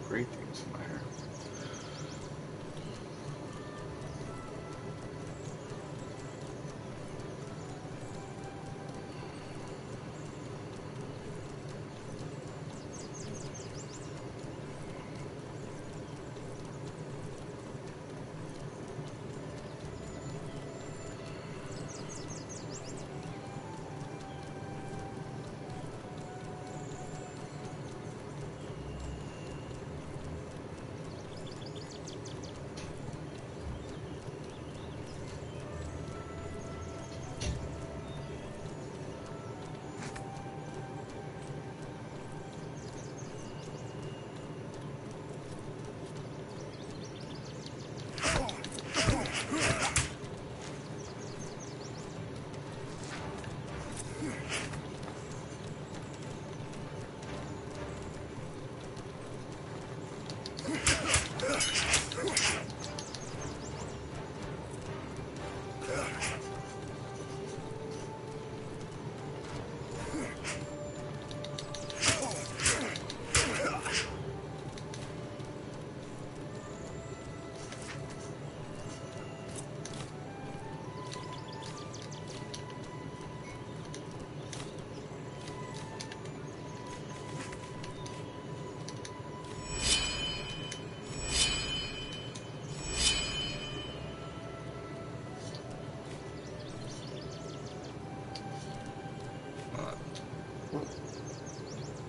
great things in my hair.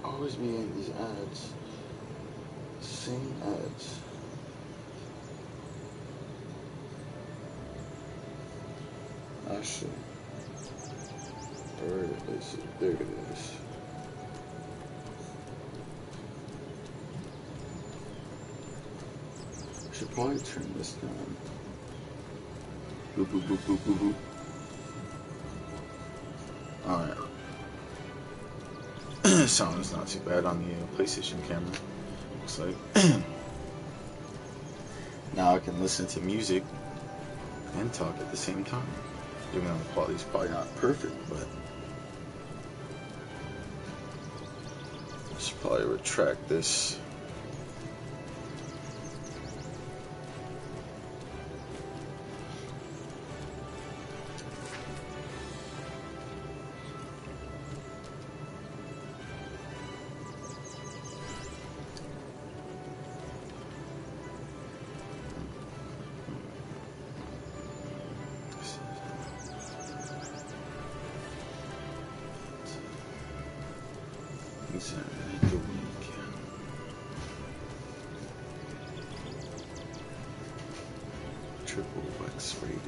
Always be in these ads. Same ads. Actually, where is it? There it is. I should probably turn this down. Boop boop boop boop boop boop. Alright. Sound is not too bad on the PlayStation camera. Looks like. Now I can listen to music and talk at the same time. Even though the quality's probably not perfect, but I should probably retract this. The week. Triple X rated.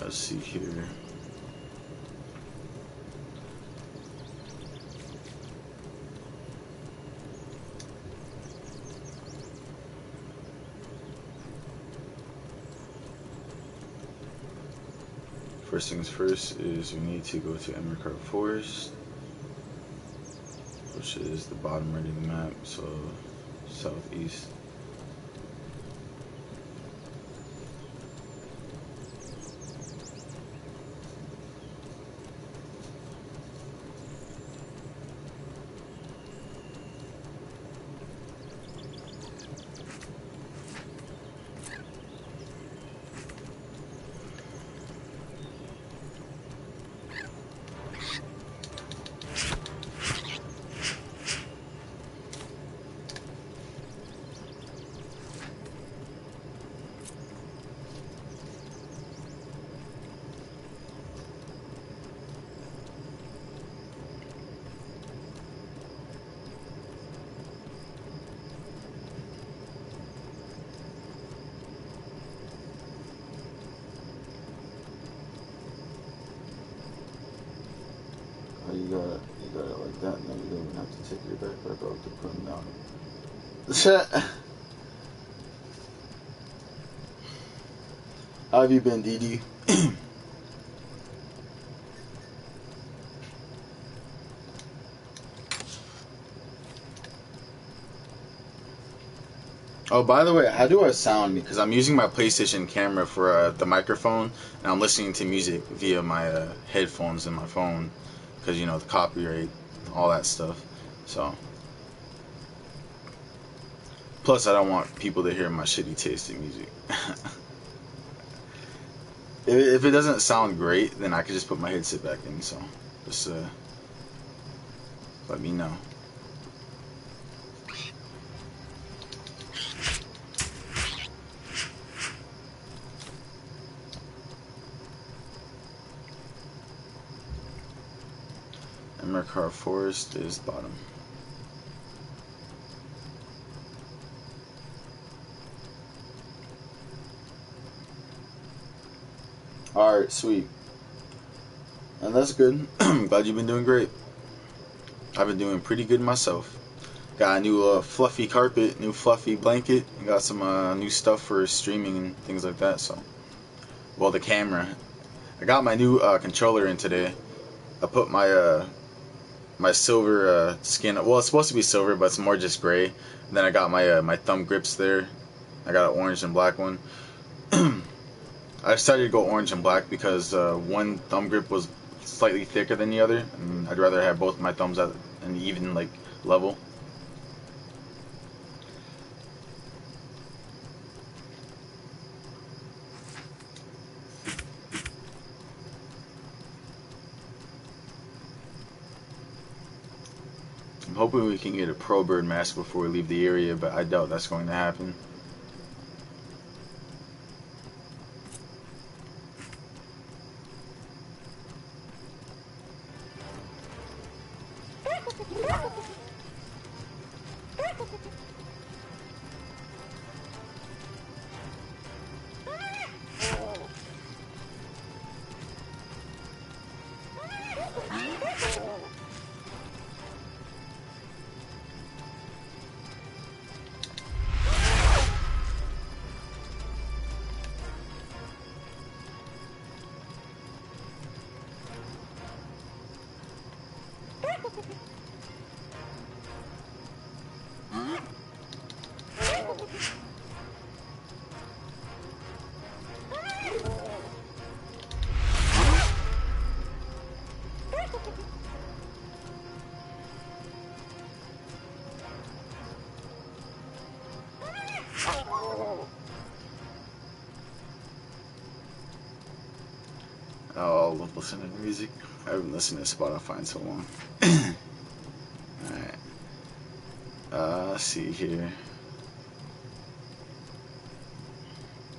Let's see here. First things first is we need to go to Emerald Forest, which is the bottom right of the map, so southeast. You got it like that, and then you don't even have to take your backpack off to put them down. How have you been, DD? Oh, by the way, how do I sound? Because I'm using my PlayStation camera for the microphone, and I'm listening to music via my headphones and my phone, because you know the copyright, all that stuff. So, plus I don't want people to hear my shitty taste in music. If it doesn't sound great, then I could just put my headset back in. So, just let me know. Emercar Forest is bottom. Alright, sweet. And that's good. I'm glad you've been doing great. I've been doing pretty good myself. Got a new fluffy carpet, new fluffy blanket, and got some new stuff for streaming and things like that. So, well, the camera. I got my new controller in today. I put my silver skin. Well, it's supposed to be silver, but it's more just gray. And then I got my my thumb grips there. I got an orange and black one. I decided to go orange and black because one thumb grip was slightly thicker than the other, and I'd rather have both my thumbs at an even like level. I'm hoping we can get a pro bird mask before we leave the area, but I doubt that's going to happen. Oh, I love listening to music. I haven't listened to Spotify in so long. Alright. Let's see here.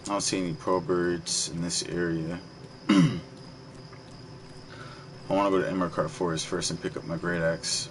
I don't see any pro birds in this area. I want to go to Emercar Forest first and pick up my great axe.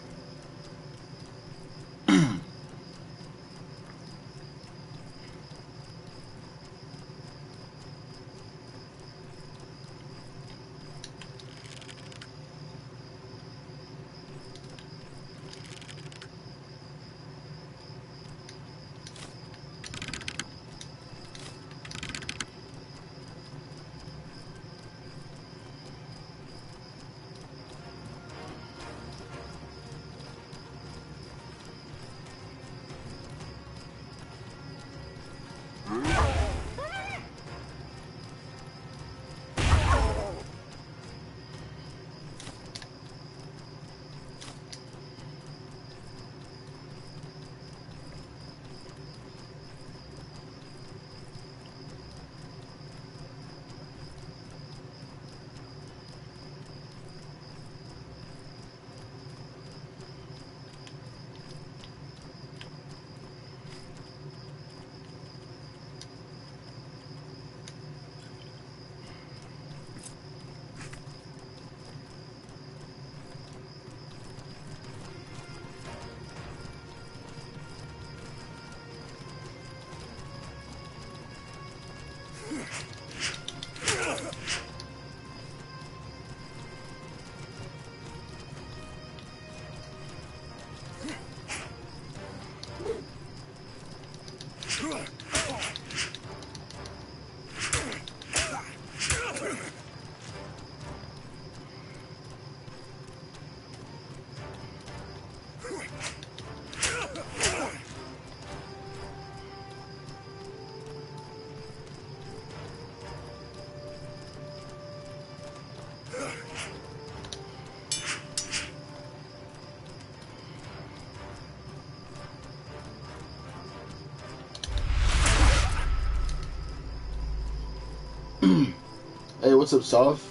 what's up, Soft?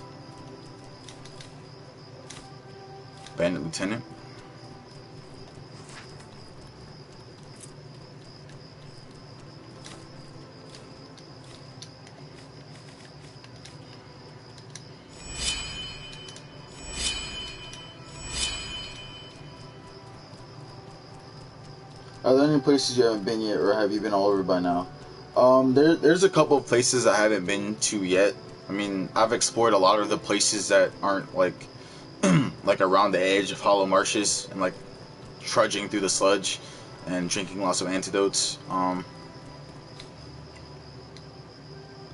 Bandit Lieutenant. Are there any places you haven't been yet, or have you been all over by now? There's a couple of places I haven't been to yet. I mean, I've explored a lot of the places that aren't like, like around the edge of hollow marshes and like trudging through the sludge and drinking lots of antidotes.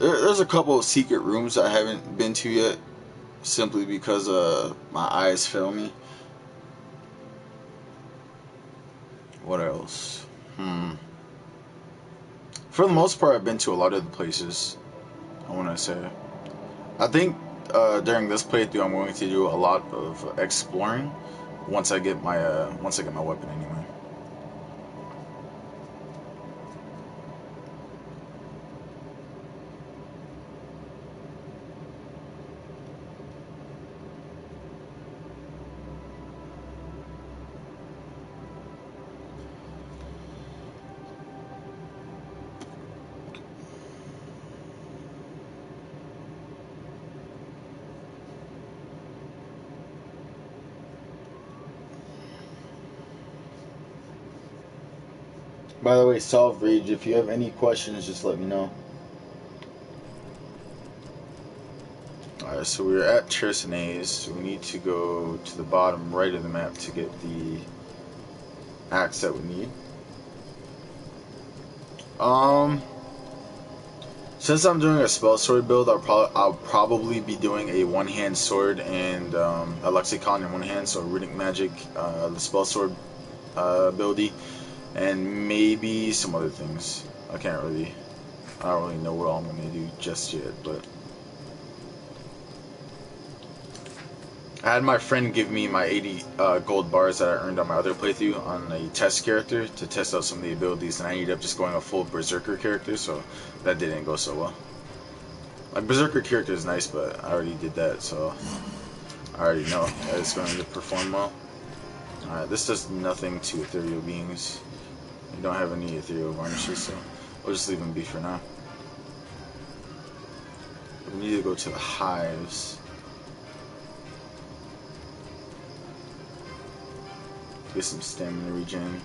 There's a couple of secret rooms I haven't been to yet, simply because my eyes fail me. What else? For the most part, I've been to a lot of the places, I want to say. I think during this playthrough, I'm going to do a lot of exploring once I get my weapon anyway. By the way, Solve Rage, if you have any questions, just let me know. Alright, so we're at Chersonese, so we need to go to the bottom right of the map to get the axe that we need. Since I'm doing a Spellsword build, I'll probably be doing a one-hand sword and a lexicon in one hand, so runic magic, the Spellsword ability, and maybe some other things. I don't really know what all I'm going to do just yet, but I had my friend give me my 80 gold bars that I earned on my other playthrough on a test character to test out some of the abilities, and I ended up just going a full Berserker character, so that didn't go so well. Like, Berserker character is nice, but I already did that, so I already know that it's going to perform well. Alright, this does nothing to ethereal beings. We don't have any ethereal varnishes, so we'll just leave them be for now. We need to go to the hives. Get some stamina regen.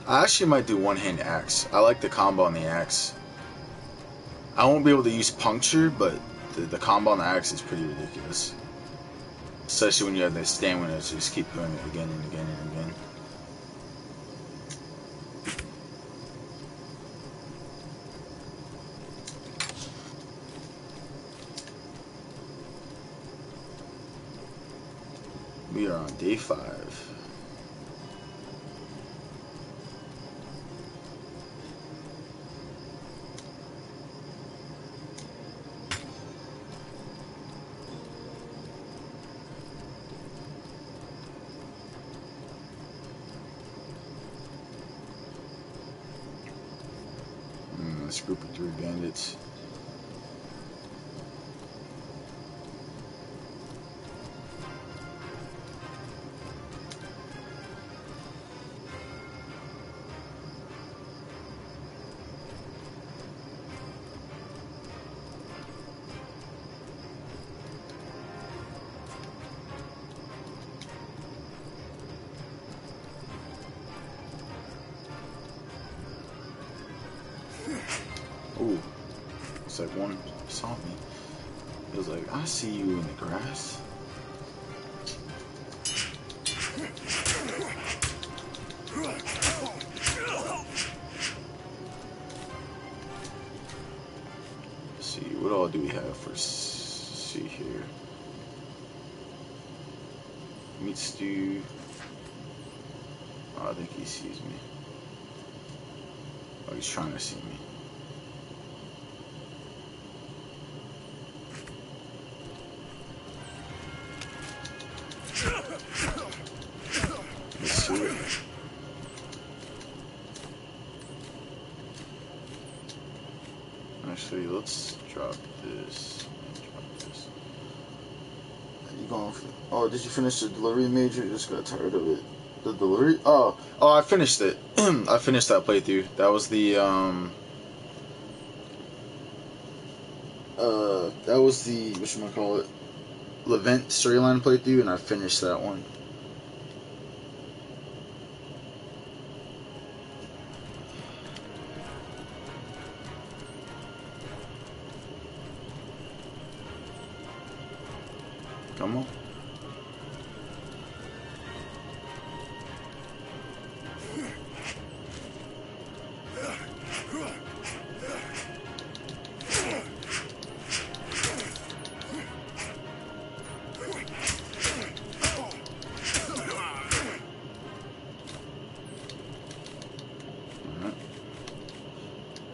I actually might do one-hand axe. I like the combo on the axe. I won't be able to use puncture, but the combo on the axe is pretty ridiculous. Especially when you have the stamina to just keep doing it again and again and again. We are on day 5. This group of 3 bandits. Ooh, it's like one saw me. It was like, I see you in the grass. Let's see, what all do we have for see here? Meets Stu. Oh, I think he sees me. Oh, he's trying to see me. Let's see it. Actually, let's drop this. You going for? Oh, did you finish the delivery major? Just got tired of it. The delivery? Oh, I finished it. I finished that playthrough. That was the whatchamacallit, Levent storyline playthrough, and I finished that one. Come on.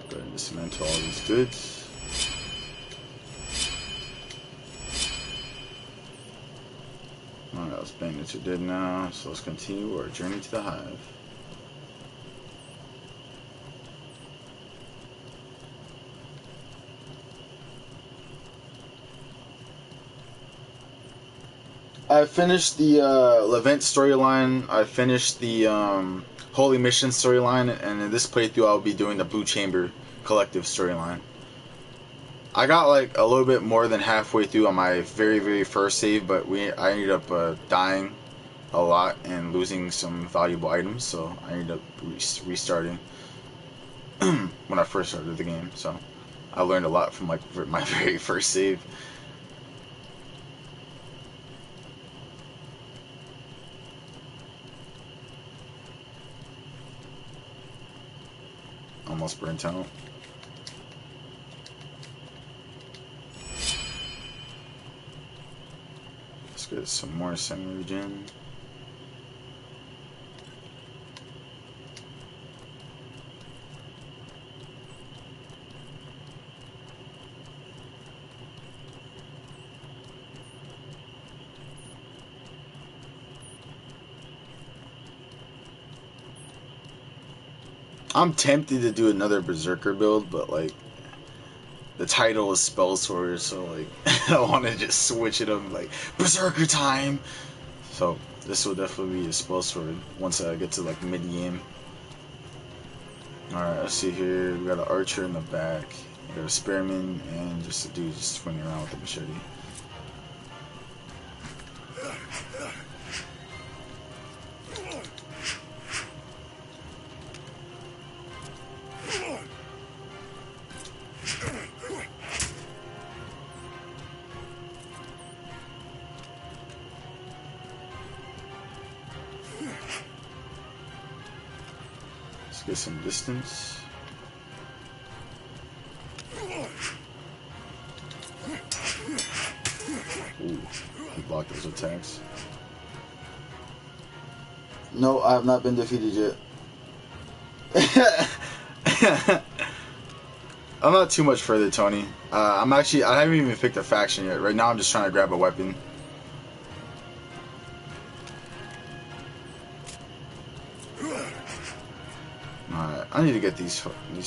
Go ahead and dismantle all these goods. Alright, those bandits are dead now, so let's continue our journey to the hive. I finished the Levent storyline. I finished the Holy Mission storyline, and in this playthrough I'll be doing the Blue Chamber Collective storyline. I got like a little bit more than halfway through on my very first save, but I ended up dying a lot and losing some valuable items, so I ended up restarting when I first started the game. So I learned a lot from like my very first save. Almost burnt out. Let's get some more semi-regen. I'm tempted to do another Berserker build, but like the title is Spellsword, so like I want to just switch it up, like Berserker time. So this will definitely be a Spellsword once I get to like mid game. All right, let's see here. We got an archer in the back, we got a spearman, and just a dude just swinging around with a machete. Get some distance. Ooh, he blocked those attacks. No, I have not been defeated yet. I'm not too much further, Tony. I haven't even picked a faction yet. Right now I'm just trying to grab a weapon. I need to get these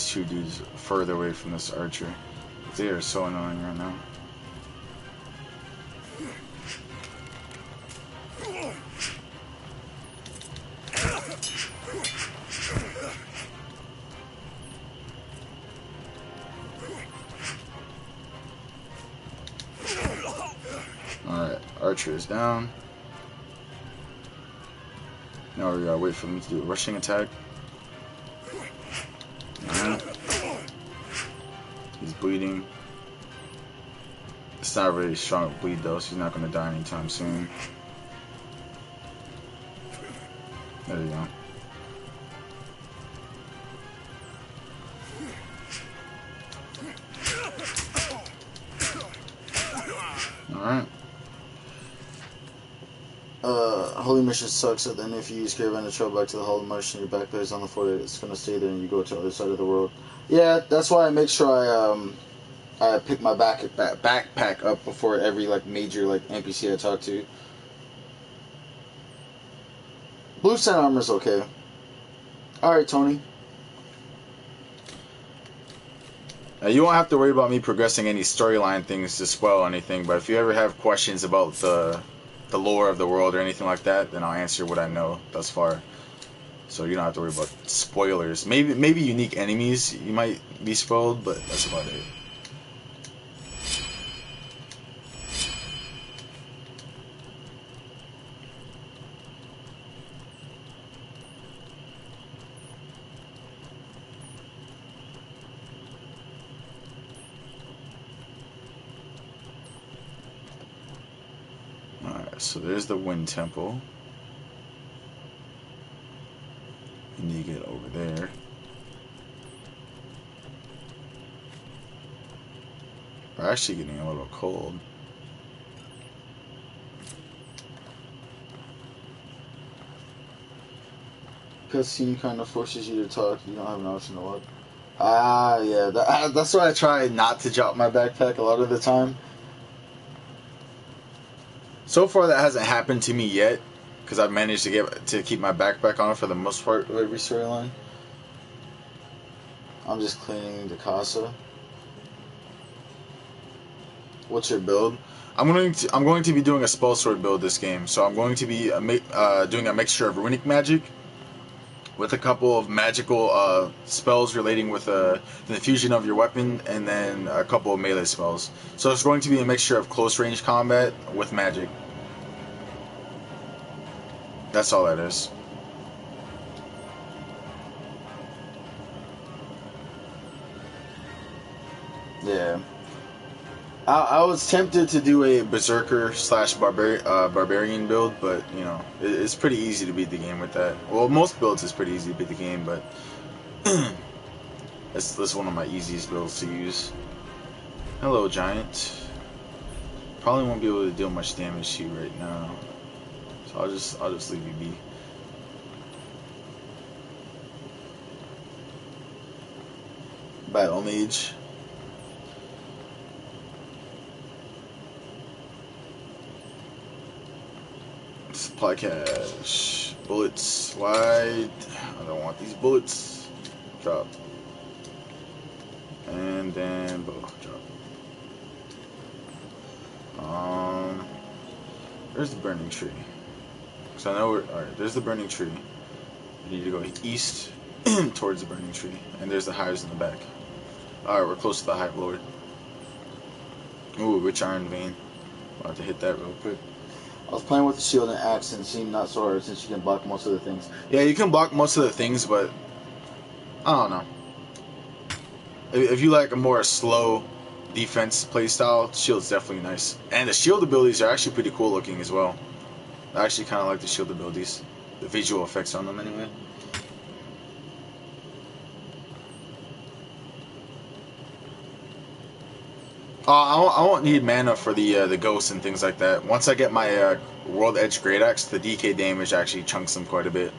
two dudes further away from this archer. They are so annoying right now. Alright, archer is down. Now we gotta wait for them to do a rushing attack. He's bleeding. It's not really strong bleed though, so he's not going to die anytime soon. There you go. Alright. Holy Mission sucks. At the end, if you use Caravan to travel back to the Holy Mission, your backpack is on the fort. It's gonna stay there, and you go to the other side of the world. Yeah, that's why I make sure I pick my backpack up before every like major like NPC I talk to. Blue Sun armor's okay. All right, Tony. You won't have to worry about me progressing any storyline things to spoil anything, but if you ever have questions about the lore of the world or anything like that, then I'll answer what I know thus far. So you don't have to worry about spoilers. Maybe unique enemies you might be spoiled, but that's about it. So there's the Wind Temple. You need to get over there. We're actually getting a little cold. Cutscene kind of forces you to talk. You don't have an option to look. Ah, yeah. That's why I try not to drop my backpack a lot of the time. So far, that hasn't happened to me yet, because I've managed to keep my backpack on for the most part of every storyline. I'm just cleaning the casa. What's your build? I'm going to be doing a Spellsword build this game, so I'm going to be doing a mixture of runic magic with a couple of magical spells relating with the fusion of your weapon, and then a couple of melee spells. So it's going to be a mixture of close range combat with magic. That's all that is. Yeah. I was tempted to do a Berserker / Barbarian build, but you know it's pretty easy to beat the game with that. Well, most builds is pretty easy to beat the game, but that's one of my easiest builds to use. Hello, Giant. Probably won't be able to deal much damage to you right now, so I'll just leave you be. Battle Mage. Supply cache. Bullets. Slide. I don't want these bullets. Drop. And then bow. Drop. Where's the burning tree? Because I know alright, there's the burning tree. You need to go east towards the burning tree. And there's the hives in the back. Alright, we're close to the Hive Lord. Ooh, rich iron vein. I'll have to hit that real quick. I was playing with the shield and axe and it seemed not so hard since you can block most of the things. Yeah, you can block most of the things, but I don't know. If you like a more slow defense playstyle, shield's definitely nice. And the shield abilities are actually pretty cool looking as well. I actually kind of like the shield abilities. The visual effects on them anyway. I won't need mana for the ghosts and things like that. Once I get my World Edge Great Axe, the DK damage actually chunks them quite a bit.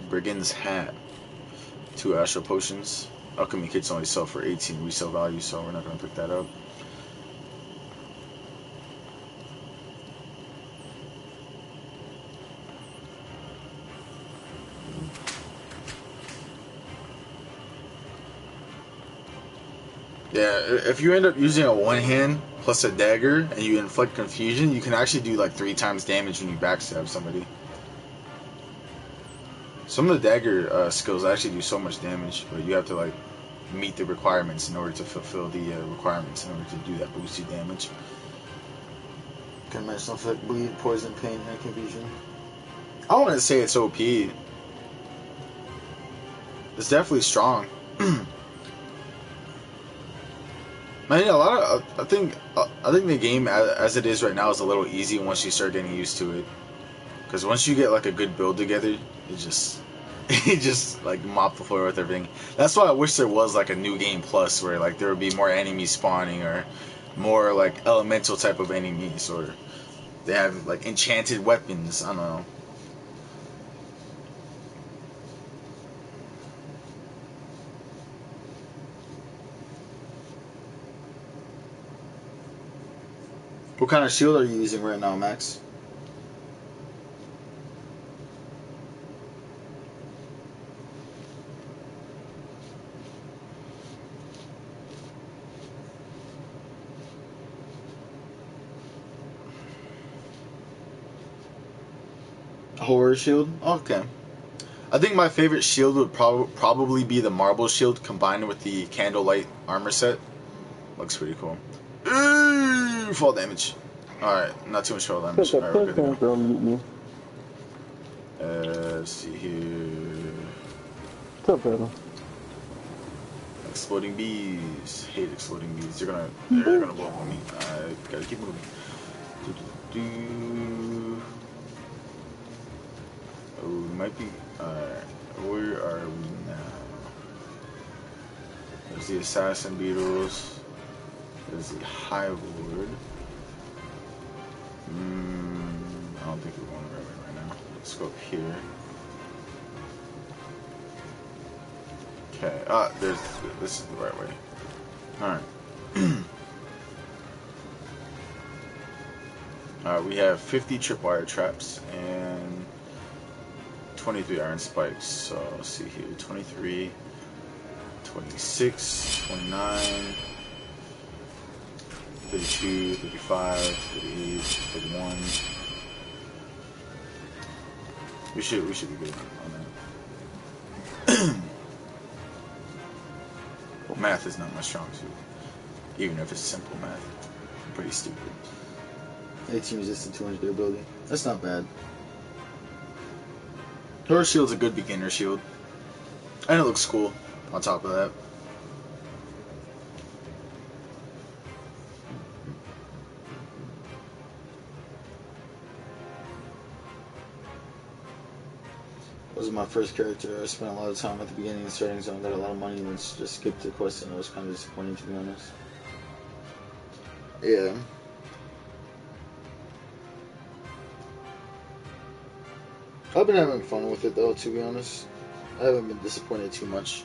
Brigand's Hat. 2 Astral Potions. Alchemy kits only sell for 18 resale value, so we're not going to pick that up. Yeah, if you end up using a one hand plus a dagger and you inflict confusion, you can actually do like 3 times damage when you backstab somebody. Some of the dagger skills actually do so much damage, but you have to like meet the requirements in order to fulfill the requirements in order to do that boosted damage. Conventional effect: bleed, poison, pain, and confusion. I wouldn't say it's OP. It's definitely strong. Man, yeah, a lot of I think the game as it is right now is a little easy once you start getting used to it. Because once you get like a good build together, it just it just like mop the floor with everything. That's why I wish there was like a new game plus where like there would be more enemies spawning or more like elemental type of enemies or they have like enchanted weapons. I don't know. What kind of shield are you using right now, Max? Horror shield? Okay. I think my favorite shield would probably be the marble shield combined with the candlelight armor set. Looks pretty cool. Ooh, fall damage. Alright, not too much fall damage. Pick up Alright, we're good to pistons, don't mute me. go. Let's see here. What's up, brother? Exploding bees. Hate exploding bees. They're gonna blow up on me. I gotta keep moving. Oh, we might be. Where are we now? There's the assassin beetles. There's the high lord. I don't think we're going the right way right now. Let's go up here. Okay. This is the right way. All right. We have 50 tripwire traps and 23 iron spikes. So let's see here. 23, 26, 29, 32, 35, 38, 41. We should be good on that. Well, math is not my strong suit. Even if it's simple math. I'm pretty stupid. 18 resistant, 200 durability. That's not bad. Horror shield's a good beginner shield. And it looks cool on top of that. Was my first character. I spent a lot of time at the beginning and starting zone, got a lot of money, and then just skipped the quest, and I was kind of disappointed, to be honest. Yeah. I've been having fun with it, though, to be honest. I haven't been disappointed too much.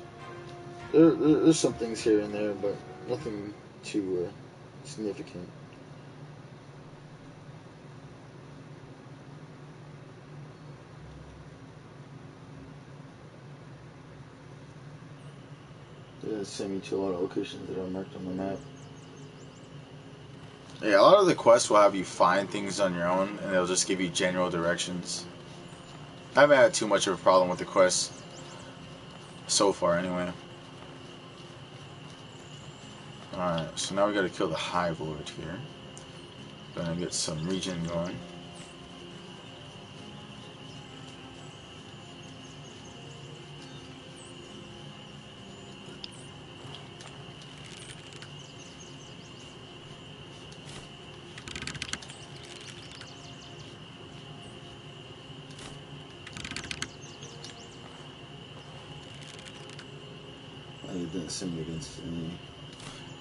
There's some things here and there, but nothing too significant. They send me to a lot of locations that are marked on the map. Yeah, a lot of the quests will have you find things on your own, and they'll just give you general directions. I haven't had too much of a problem with the quests so far, anyway. Alright, so now we gotta kill the High Lord here. Gonna get some regen going. It didn't send me against any.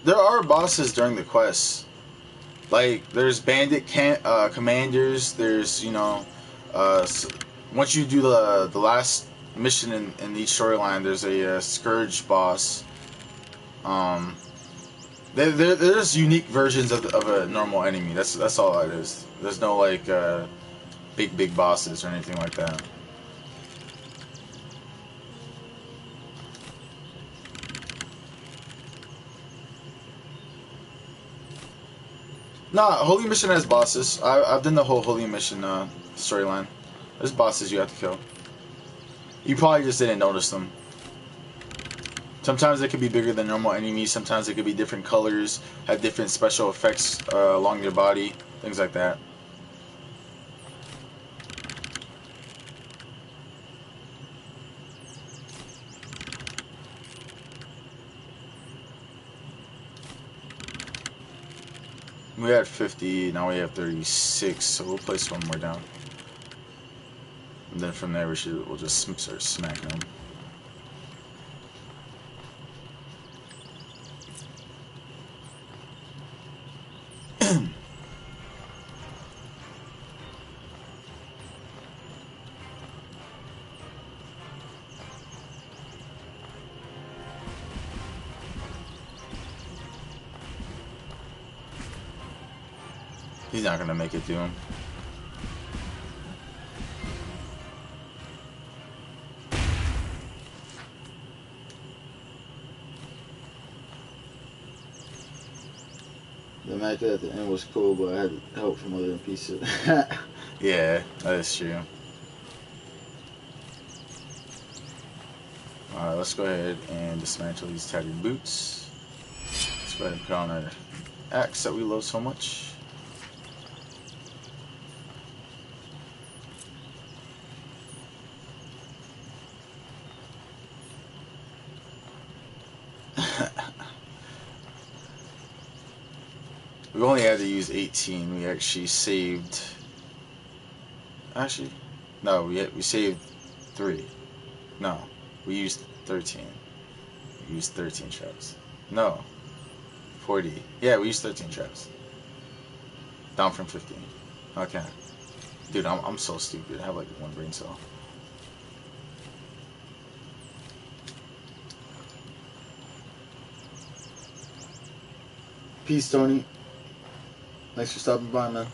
There are bosses during the quests. Like, there's bandit commanders, there's, once you do the last mission in each storyline, there's a Scourge boss. There's unique versions of a normal enemy. That's all it is. There's no, like, big bosses or anything like that. Nah, Holy Mission has bosses. I've done the whole Holy Mission storyline. There's bosses you have to kill. You probably just didn't notice them. Sometimes they could be bigger than normal enemies. Sometimes they could be different colors, have different special effects along their body, things like that. We had 50, now we have 36, so we'll place one more down. And then from there we'll just start smacking them. He's not gonna make it to him. The match at the end was cool, but I had help from other pieces. Yeah, that is true. Alright, let's go ahead and dismantle these tattered boots. Let's go ahead and put on our axe that we love so much. We only had to use 18. We actually saved. Actually, no, we saved 3. No, we used 13. We used 13 traps. No, 40. Yeah, we used 13 traps. Down from 15. Okay. Dude, I'm so stupid. I have like 1 brain cell. Peace, Tony. Thanks for stopping by, man.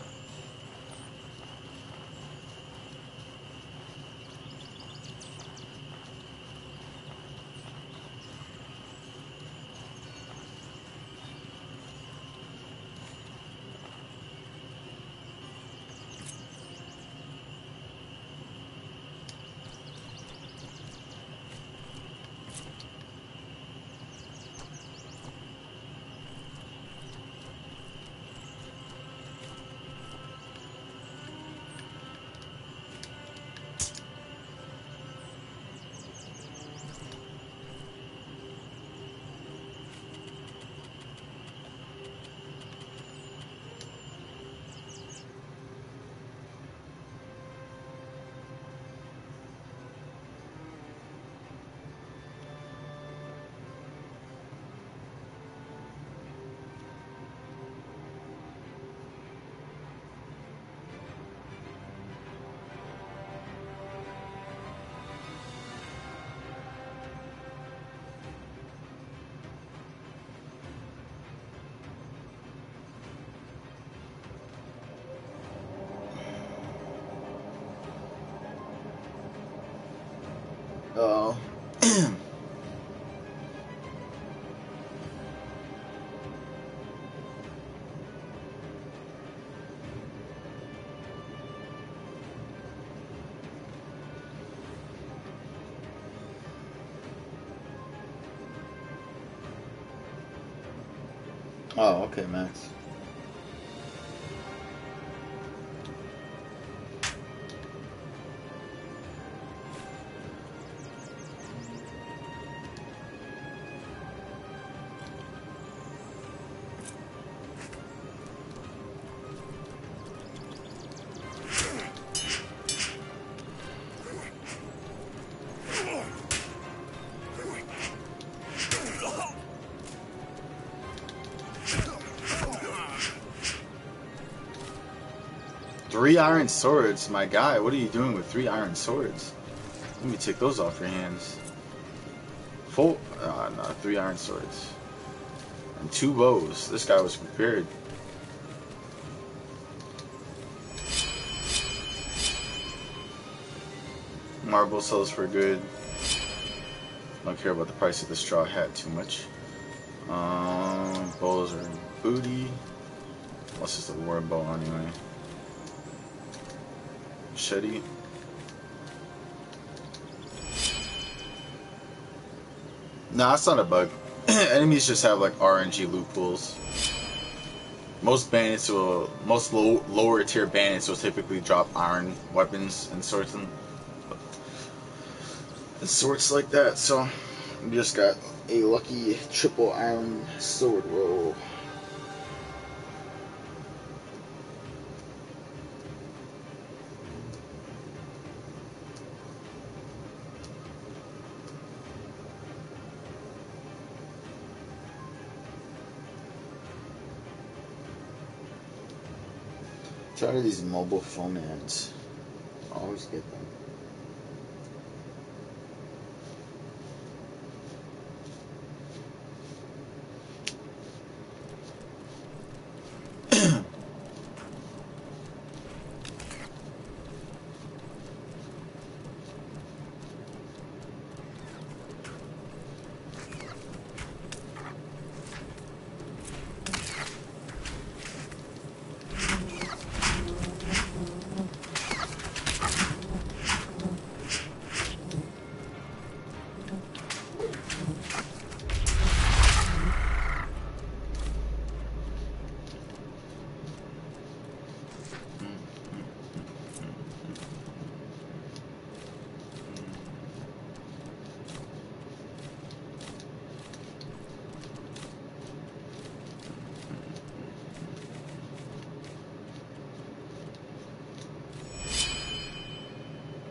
Oh. Oh, okay, Max. Three iron swords, my guy. What are you doing with 3 iron swords? Let me take those off your hands. No, 3 iron swords. And 2 bows. This guy was prepared. Marble sells for good. Don't care about the price of the straw hat too much. Bows are booty. Unless it's a war bow anyway. Machete. Nah, it's not a bug. Enemies just have like RNG loot pools. Most bandits most lower tier bandits will typically drop iron weapons and swords and sorts like that. So we just got a lucky triple iron sword roll. Tired of these mobile phone ads. Always get them.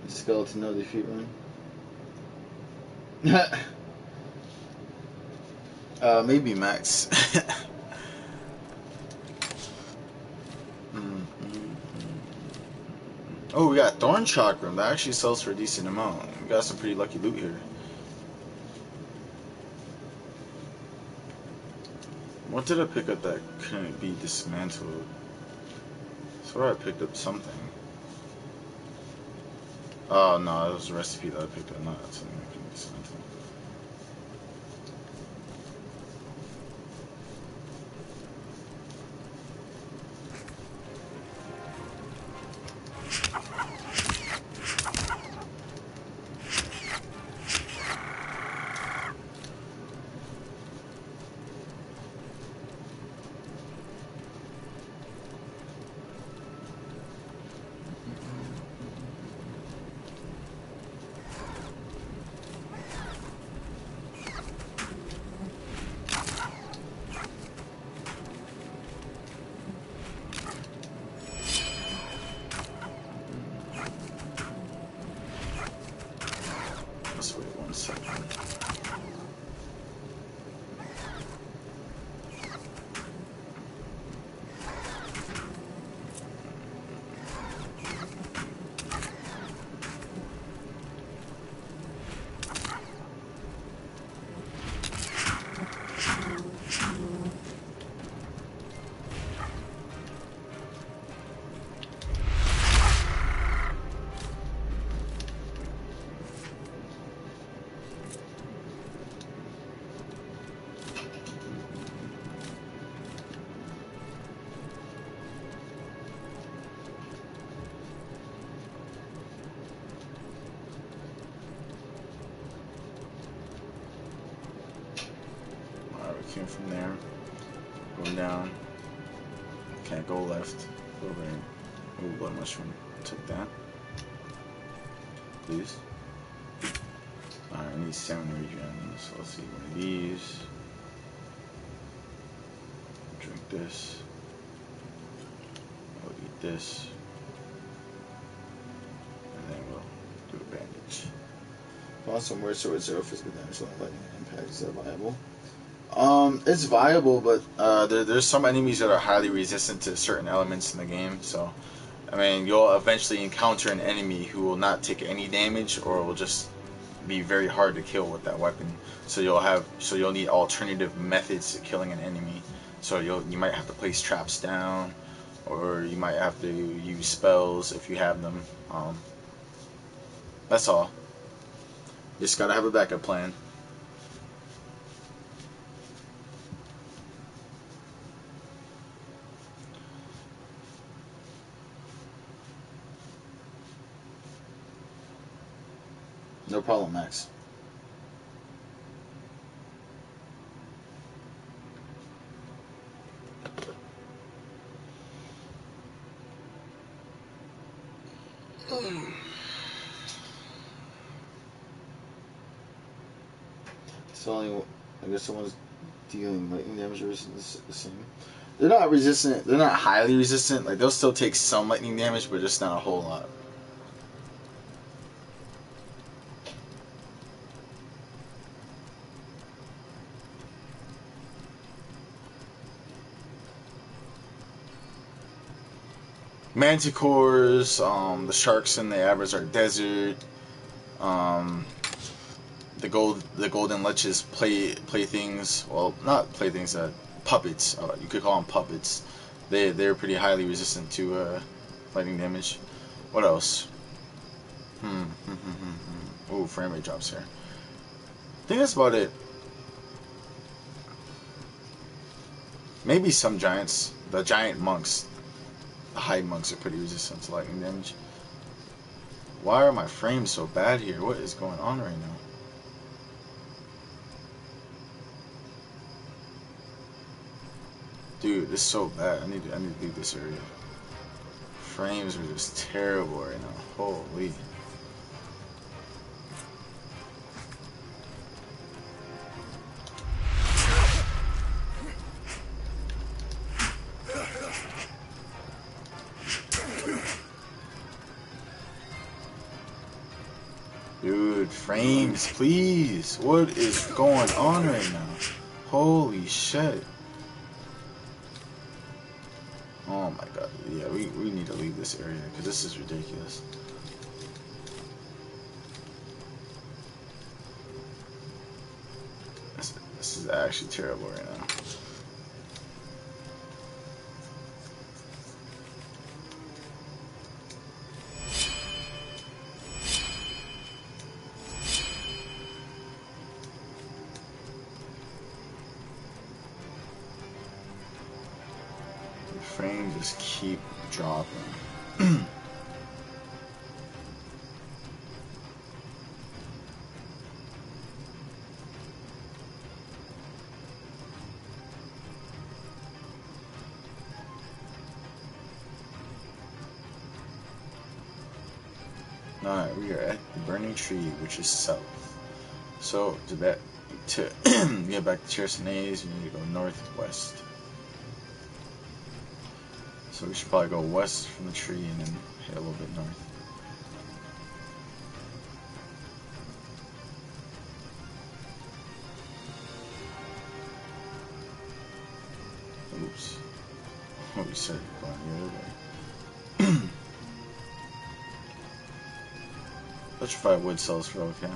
Skeleton no defeat run. Maybe max. Oh, we got Thorn Chakram. That actually sells for a decent amount. We got some pretty lucky loot here. What did I pick up that couldn't be dismantled? I swear I picked up something. Oh no, it was a recipe that I picked up, not something that couldn't be dismantled. Let's wait 1 second. Came from there, going down, can't go left, go right. Ooh, blood mushroom, took that, please. Alright, I need 7 regen, so let's see, one of these, drink this, I'll eat this, and then we'll do a bandage. Awesome, where sword 0 physical damage, lightning impact, is that viable? It's viable, but there's some enemies that are highly resistant to certain elements in the game. So, I mean, you'll eventually encounter an enemy who will not take any damage, or will just be very hard to kill with that weapon. So you'll need alternative methods to killing an enemy. So you might have to place traps down, or you might have to use spells if you have them. That's all. Just gotta have a backup plan. No problem, Max. So I guess someone's dealing lightning damage versus the same. They're not resistant. They're not highly resistant. Like they'll still take some lightning damage, but just not a whole lot. manticores, the sharks in the Avatar desert, the golden leches playthings. Well, not playthings, puppets. You could call them puppets. They're pretty highly resistant to lightning damage. What else? Ooh, frame rate drops here. I think that's about it. Maybe some giants. The giant monks. The high monks are pretty resistant to lightning damage. Why are my frames so bad here? What is going on right now? Dude, this is so bad. I need to leave this area. Frames are just terrible right now. Holy. Dude, frames, please. What is going on right now? Holy shit. Oh my god. Yeah, we need to leave this area because this is ridiculous. This is actually terrible right now. Frames just keep dropping. Alright, we are at the burning tree, which is south. So to get back to Chersonese, we need to go northwest. So we should probably go west from the tree and then hit a little bit north. Oops. Oh, we started going the other way. Petrified wood sells for okay.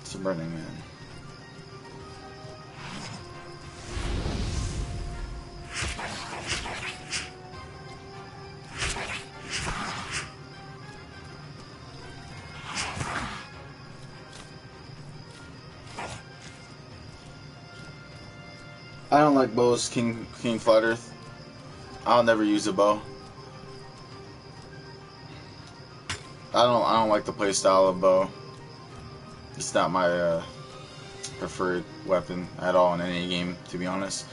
It's a burning man. I don't like bows, King Flat Earth. I'll never use a bow. I don't like the playstyle of bow. It's not my preferred weapon at all in any game, to be honest.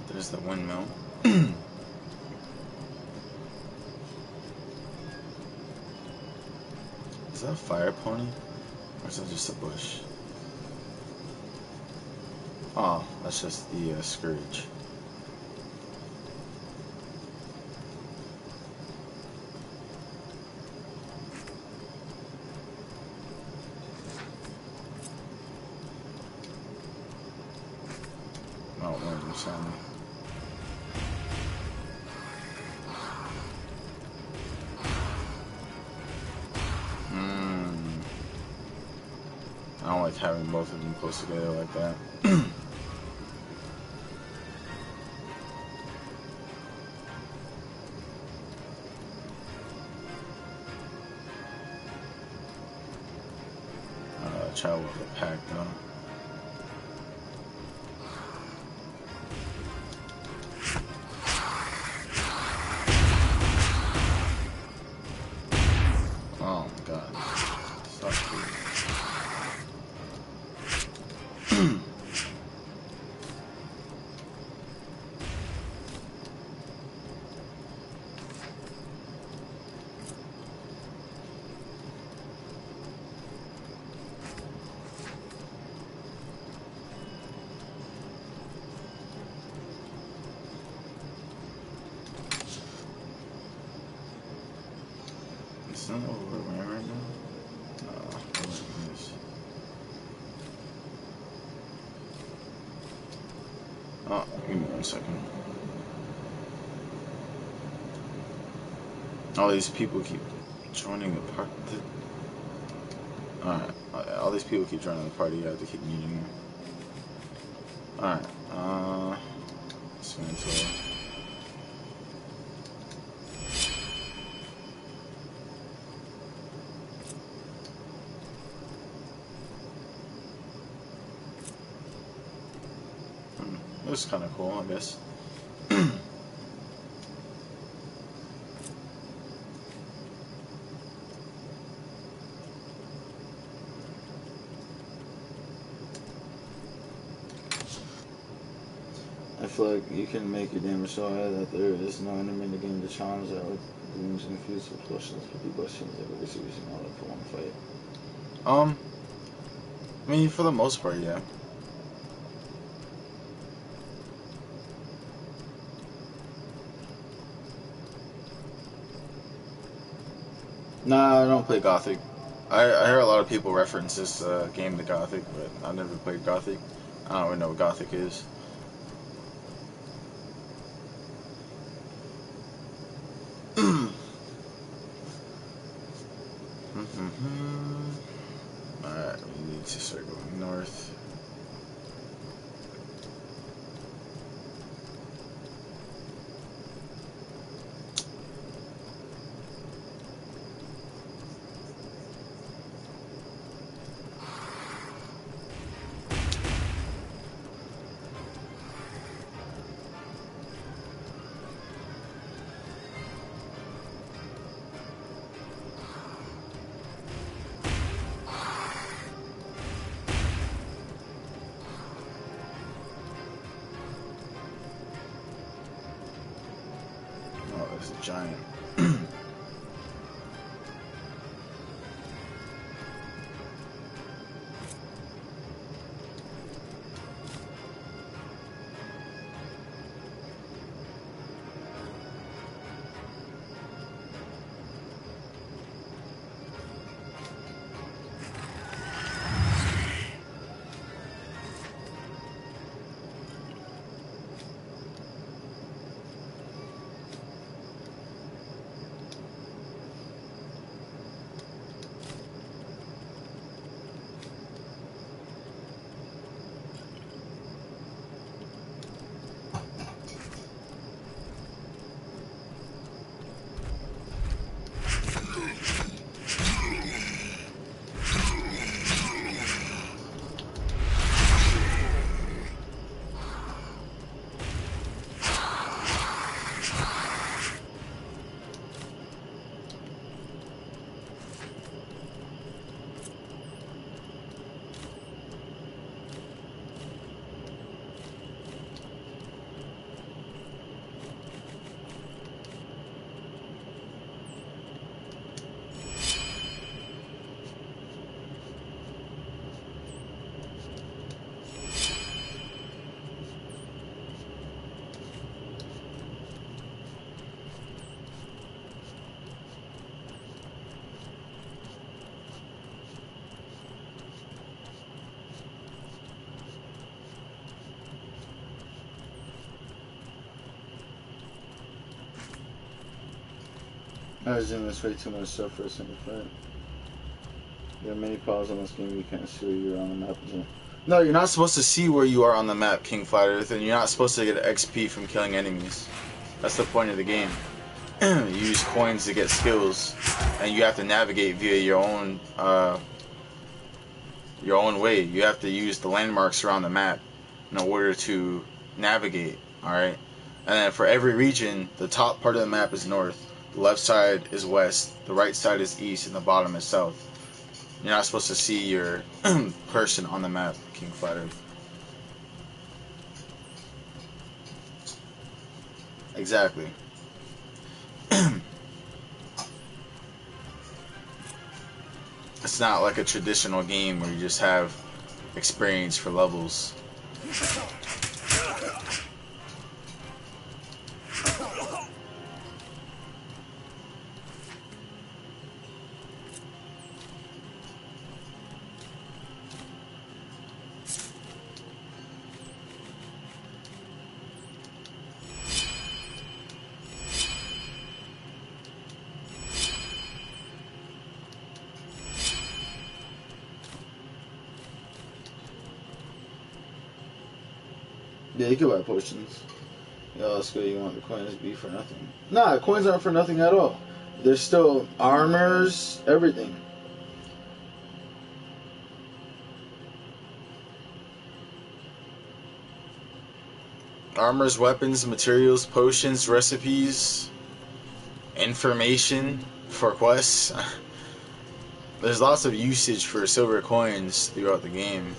There's the windmill. Is that a fire pony? Or is that just a bush? Oh, that's just the scourge. Oh, one of them saw me. I don't like having both of them close together like that. Travel with the pack though. Isn't that what we're wearing right now? No, oh, give me 1 second. All these people keep joining the party. Alright, all these people keep joining the party. You have to keep muting them. Alright, Spencer. This is kind of cool, I guess. I feel like you can make your damage so high that there is no enemy in the game to challenge that with wounds infused with questions, 50 questions, like we're using all that for one fight. I mean, for the most part, yeah. Nah, I don't play Gothic. I hear a lot of people reference this game to Gothic, but I've never played Gothic. I don't even know what Gothic is. Alright, we need to start going north. Oh, there's a giant. I was doing this way too much stuff for a single fight. There are many powers on this game you can't see where you're on the map. No, you're not supposed to see where you are on the map, King Flat Earth, and you're not supposed to get XP from killing enemies. That's the point of the game. You use coins to get skills, and you have to navigate via your own way. You have to use the landmarks around the map in order to navigate. All right, and then for every region, the top part of the map is north, the left side is west, the right side is east, and the bottom is south. You're not supposed to see your person on the map, King Flat Earth. Exactly. It's not like a traditional game where you just have experience for levels. Yeah, you can buy potions. Yo, let's go. You want the coins to be for nothing? Nah, coins aren't for nothing at all. There's still armors, everything. Armors, weapons, materials, potions, recipes, information for quests. There's lots of usage for silver coins throughout the game.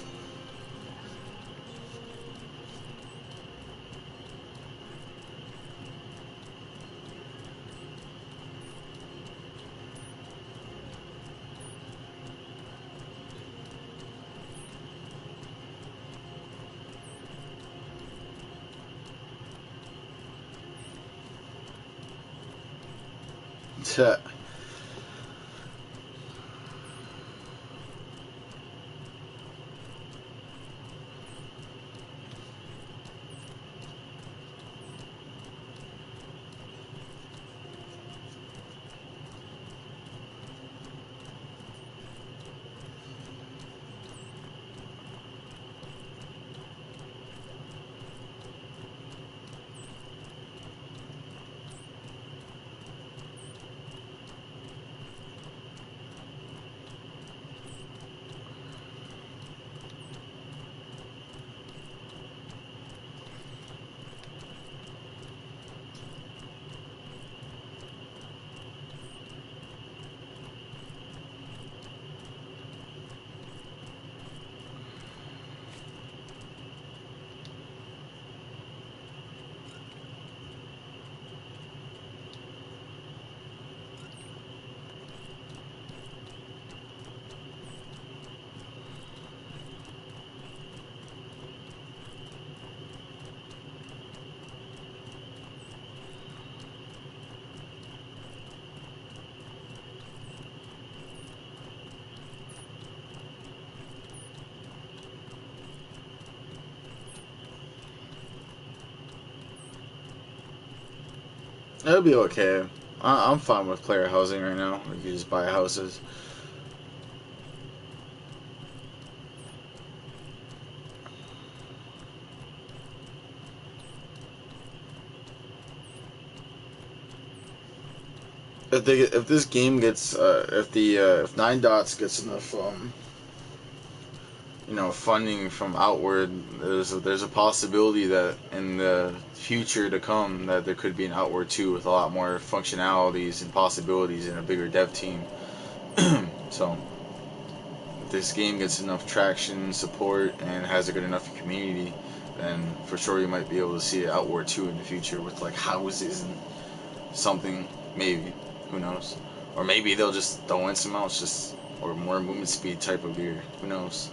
It'll be okay. I'm fine with player housing right now. You can just buy houses. If this game gets if Nine Dots gets enough funding from Outward, there's a possibility that in the future to come that there could be an Outward 2 with a lot more functionalities and possibilities and a bigger dev team. So if this game gets enough traction, support, and has a good enough community, then for sure you might be able to see an Outward 2 in the future with like houses and something, maybe. Who knows? Or maybe they'll just throw in some else, or more movement speed type of gear. Who knows?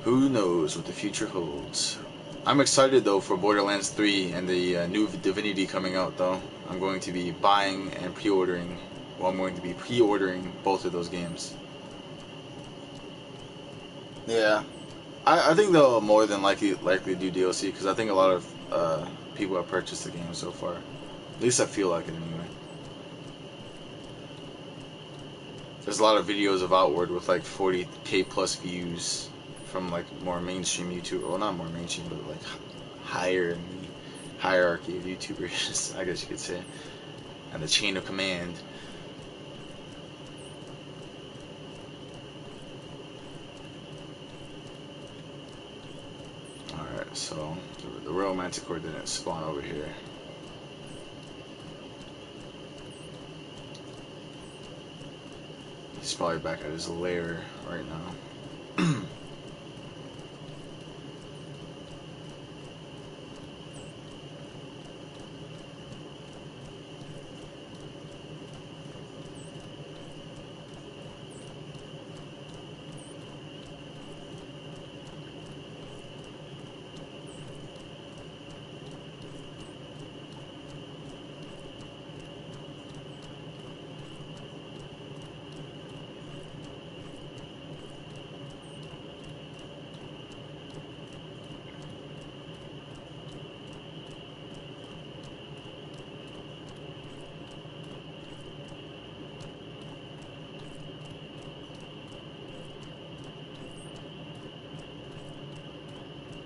Who knows what the future holds? I'm excited though for Borderlands 3 and the new Divinity coming out though. I'm going to be buying and pre-ordering. Well, I'm going to be pre-ordering both of those games. Yeah, I think they'll more than likely do DLC because I think a lot of people have purchased the game so far. At least I feel like it anyway. There's a lot of videos of Outward with like 40k plus views from like more mainstream YouTube. Well, not more mainstream, but like higher in the hierarchy of YouTubers, I guess you could say, and the chain of command. Alright, so the Royal Manticore didn't spawn over here. He's probably back at his lair right now.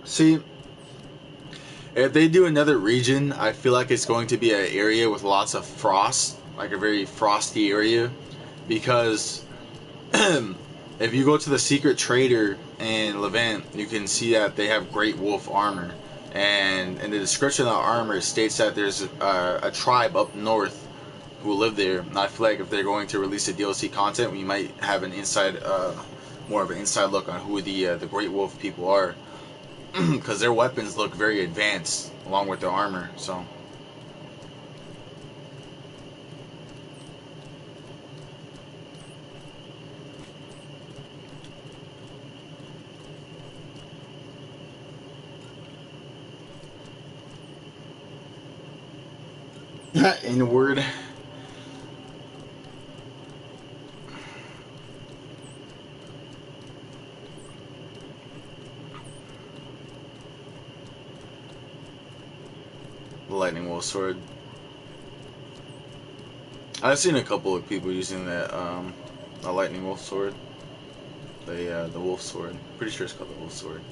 See, If they do another region, I feel like it's going to be an area with lots of frost, like a very frosty area, because if you go to the secret trader in Levant, you can see that they have great wolf armor, and in the description of the armor it states that there's a tribe up north who live there. And I feel like if they're going to release a DLC content, we might have an inside, more of an inside look on who the Great Wolf people are, because their weapons look very advanced along with their armor. So. Inward. Lightning wolf sword. I've seen a couple of people using that a lightning wolf sword. The wolf sword. Pretty sure it's called the wolf sword.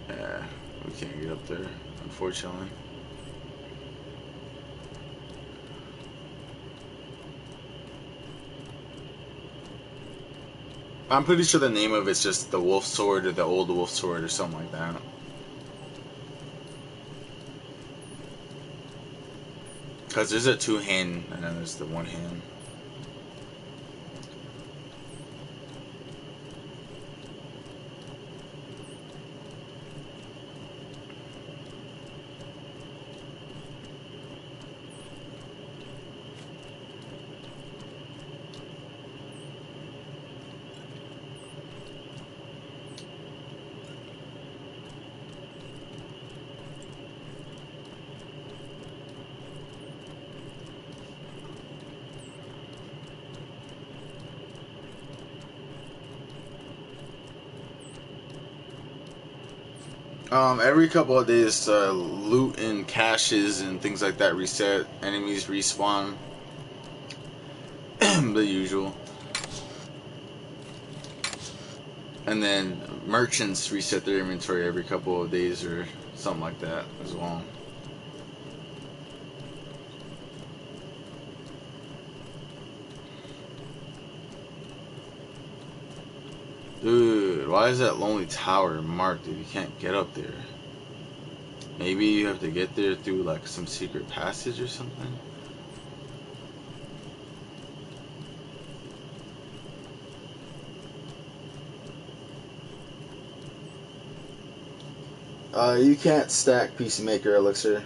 Yeah, we can't get up there, unfortunately. I'm pretty sure the name of it's just the wolf sword or the old wolf sword or something like that. Because there's a two-hand and then there's the one hand. Every couple of days, loot and caches and things like that reset. Enemies respawn. The usual. And then merchants reset their inventory every couple of days or something like that as well. Dude, why is that lonely tower marked if you can't get up there? Maybe you have to get there through like some secret passage or something? You can't stack Peacemaker Elixir.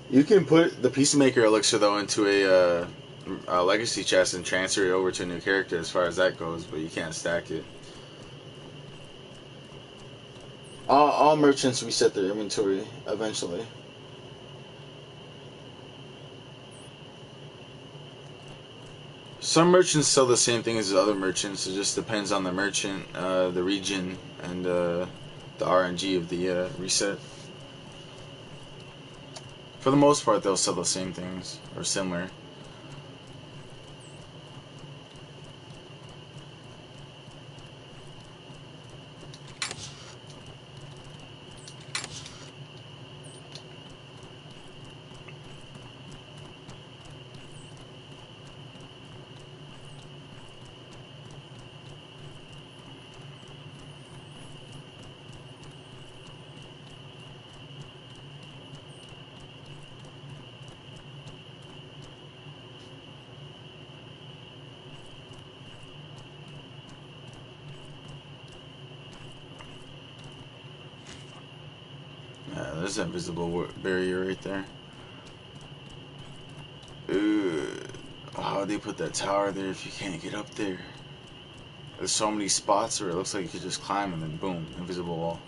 You can put the Peacemaker Elixir though into a legacy chest and transfer it over to a new character as far as that goes, but you can't stack it. All merchants reset their inventory eventually. Some merchants sell the same thing as other merchants. It just depends on the merchant, the region, and the RNG of the reset. For the most part, they'll sell the same things or similar. Yeah, there's that invisible barrier right there. Ooh, why would they put that tower there if you can't get up there? There's so many spots where it looks like you could just climb and then boom, invisible wall.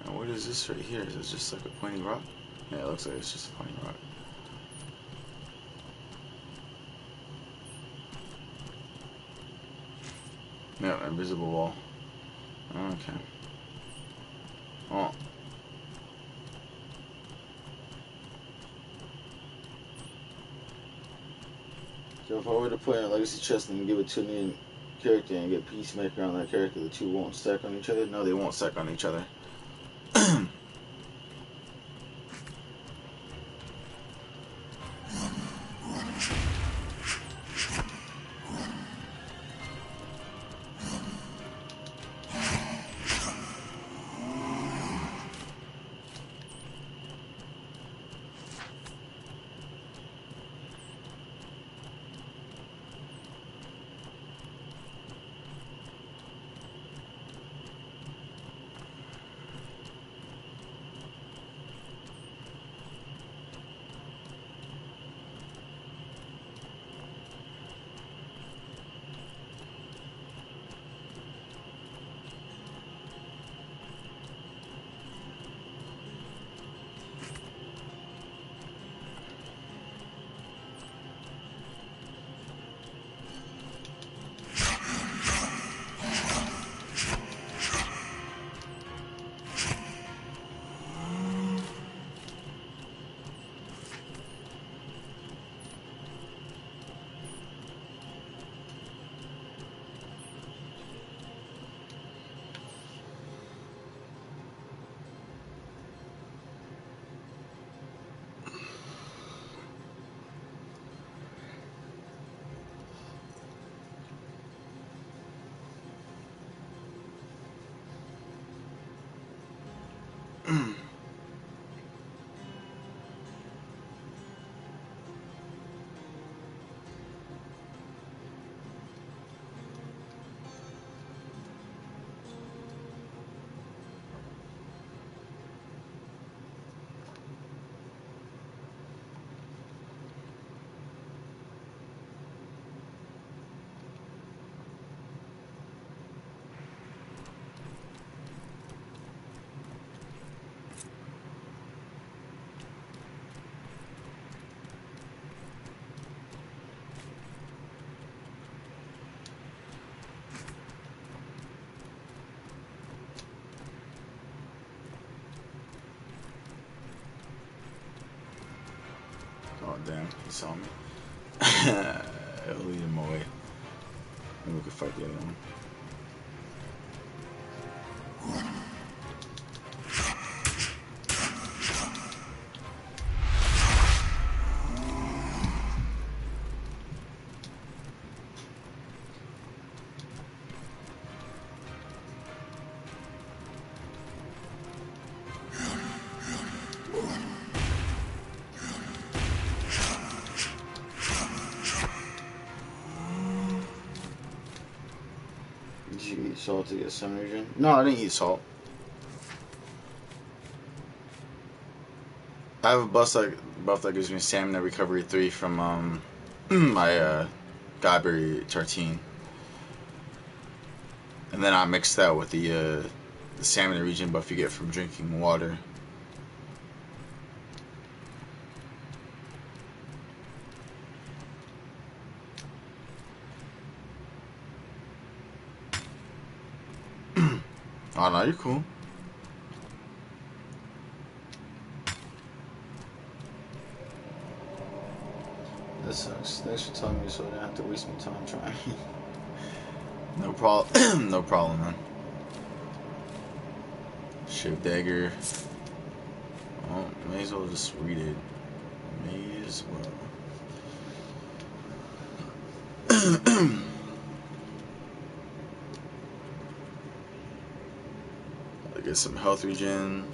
And what is this right here? Is it just like a pointing rock? Yeah, it looks like it's just a pointing rock. Yeah, invisible wall. Okay. Well. So if I were to put in a legacy chest and give it to a new character and get Peacemaker on that character, the two won't stack on each other? No, they won't stack on each other. Oh damn, he saw me. I'll lead him away. Maybe we could fight the other one. Did you eat salt to get some regen? No, I didn't eat salt. I have a buff that gives me stamina recovery 3 from my Godberry tartine. And then I mix that with the stamina regen buff you get from drinking water. Oh no, you're cool. That sucks. Thanks for telling me so I don't have to waste my time trying. No problem. No problem, man. Shiv dagger. Oh, may as well just read it. May as well. I get some health regen.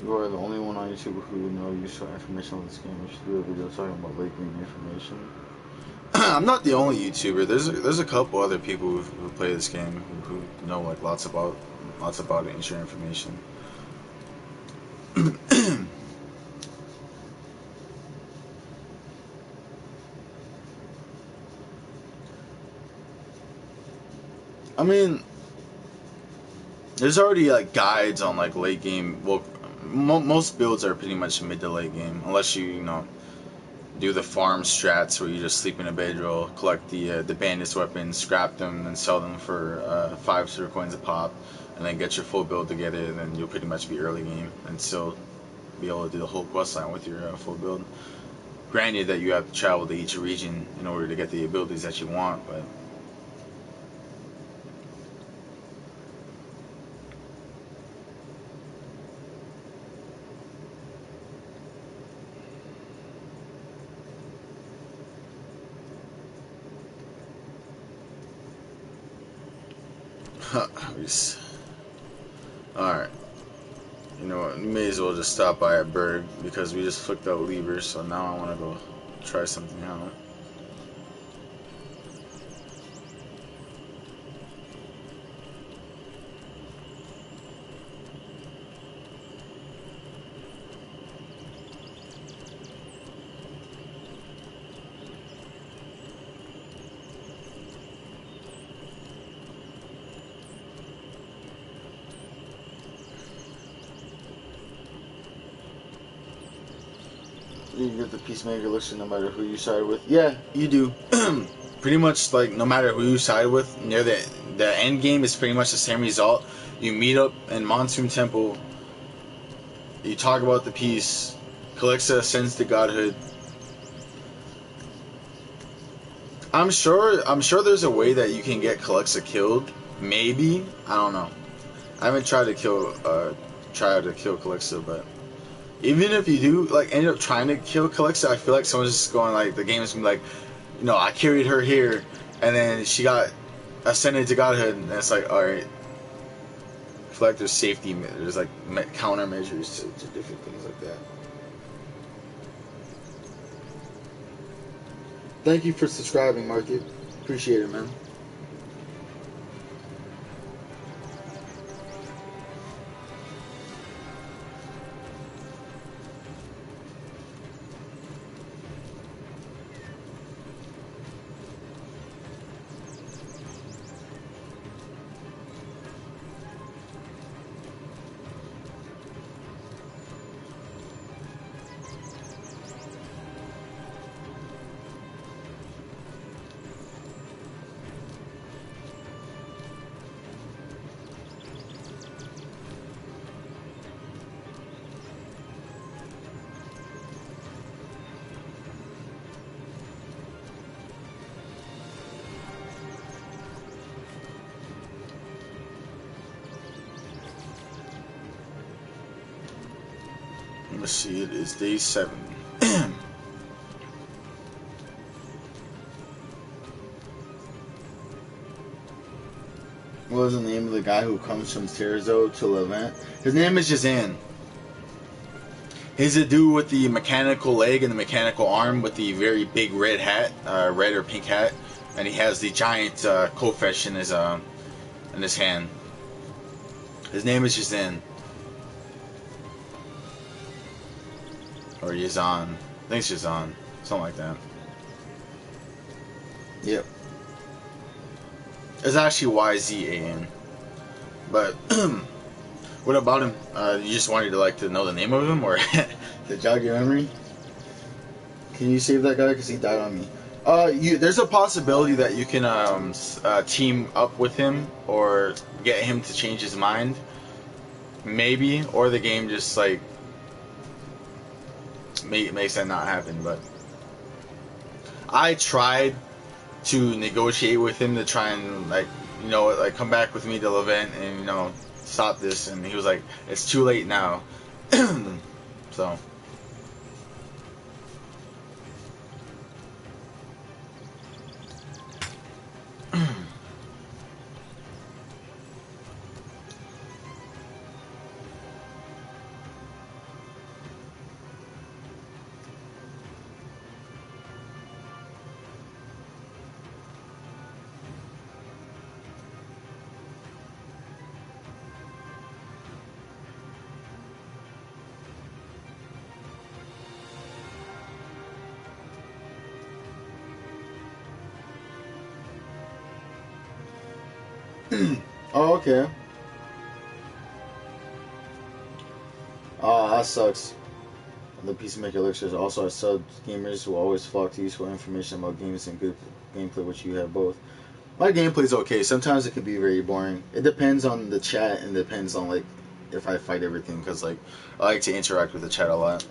You are the only one on YouTube who know useful information on this game. You should do a video talking about late game information. I'm not the only YouTuber. There's a couple other people who play this game who know like lots about it and share information. I mean, there's already like guides on like late game. Well, most builds are pretty much mid to late game, unless you know do the farm strats where you just sleep in a bedroll, collect the bandits weapons, scrap them, and sell them for 5 silver coins a pop, and then get your full build together. And then you'll pretty much be early game and still be able to do the whole quest line with your full build. Granted that you have to travel to each region in order to get the abilities that you want, but alright. You know what, we may as well just stop by at Berg because we just flicked out levers, so now I want to go try something out. You get the Peacemaker elixir no matter who you side with. Yeah, you do. Pretty much like no matter who you side with, near the end game is pretty much the same result. You meet up in Monsoon Temple. You talk about the peace. Calexa ascends to godhood. I'm sure there's a way that you can get Calexa killed. Maybe, I don't know. I haven't tried to kill Calexa, but even if you do like end up trying to kill Calexa, I feel like someone's just going like the game is gonna be like, you know, I carried her here, and then she got ascended to godhood, and it's like, all right. I feel like there's safety, there's like countermeasures to different things like that. Thank you for subscribing, Market. Appreciate it, man. Let's see, it is day 7. What was the name of the guy who comes from Terzo to Levant? His name is Jazan. He's a dude with the mechanical leg and the mechanical arm with the very big red hat, red or pink hat, and he has the giant Kofesh in his hand. His name is Jazan. Or Yazan. I think it's Yazan. Something like that. Yep. It's actually YZAN. But what about him? You just wanted to know the name of him, or to jog your memory? Can you save that guy because he died on me? There's a possibility that you can team up with him or get him to change his mind, maybe, or the game just like makes that not happen. But I tried to negotiate with him to try and come back with me to Levant and stop this, and he was like, it's too late now. So Oh, okay. Oh, that sucks. The Peacemaker Elixirs also are sub gamers who always flock to useful information about games and good gameplay, which you have both. My gameplay's okay. Sometimes it can be very boring. It depends on the chat and depends on like if I fight everything, because like I like to interact with the chat a lot.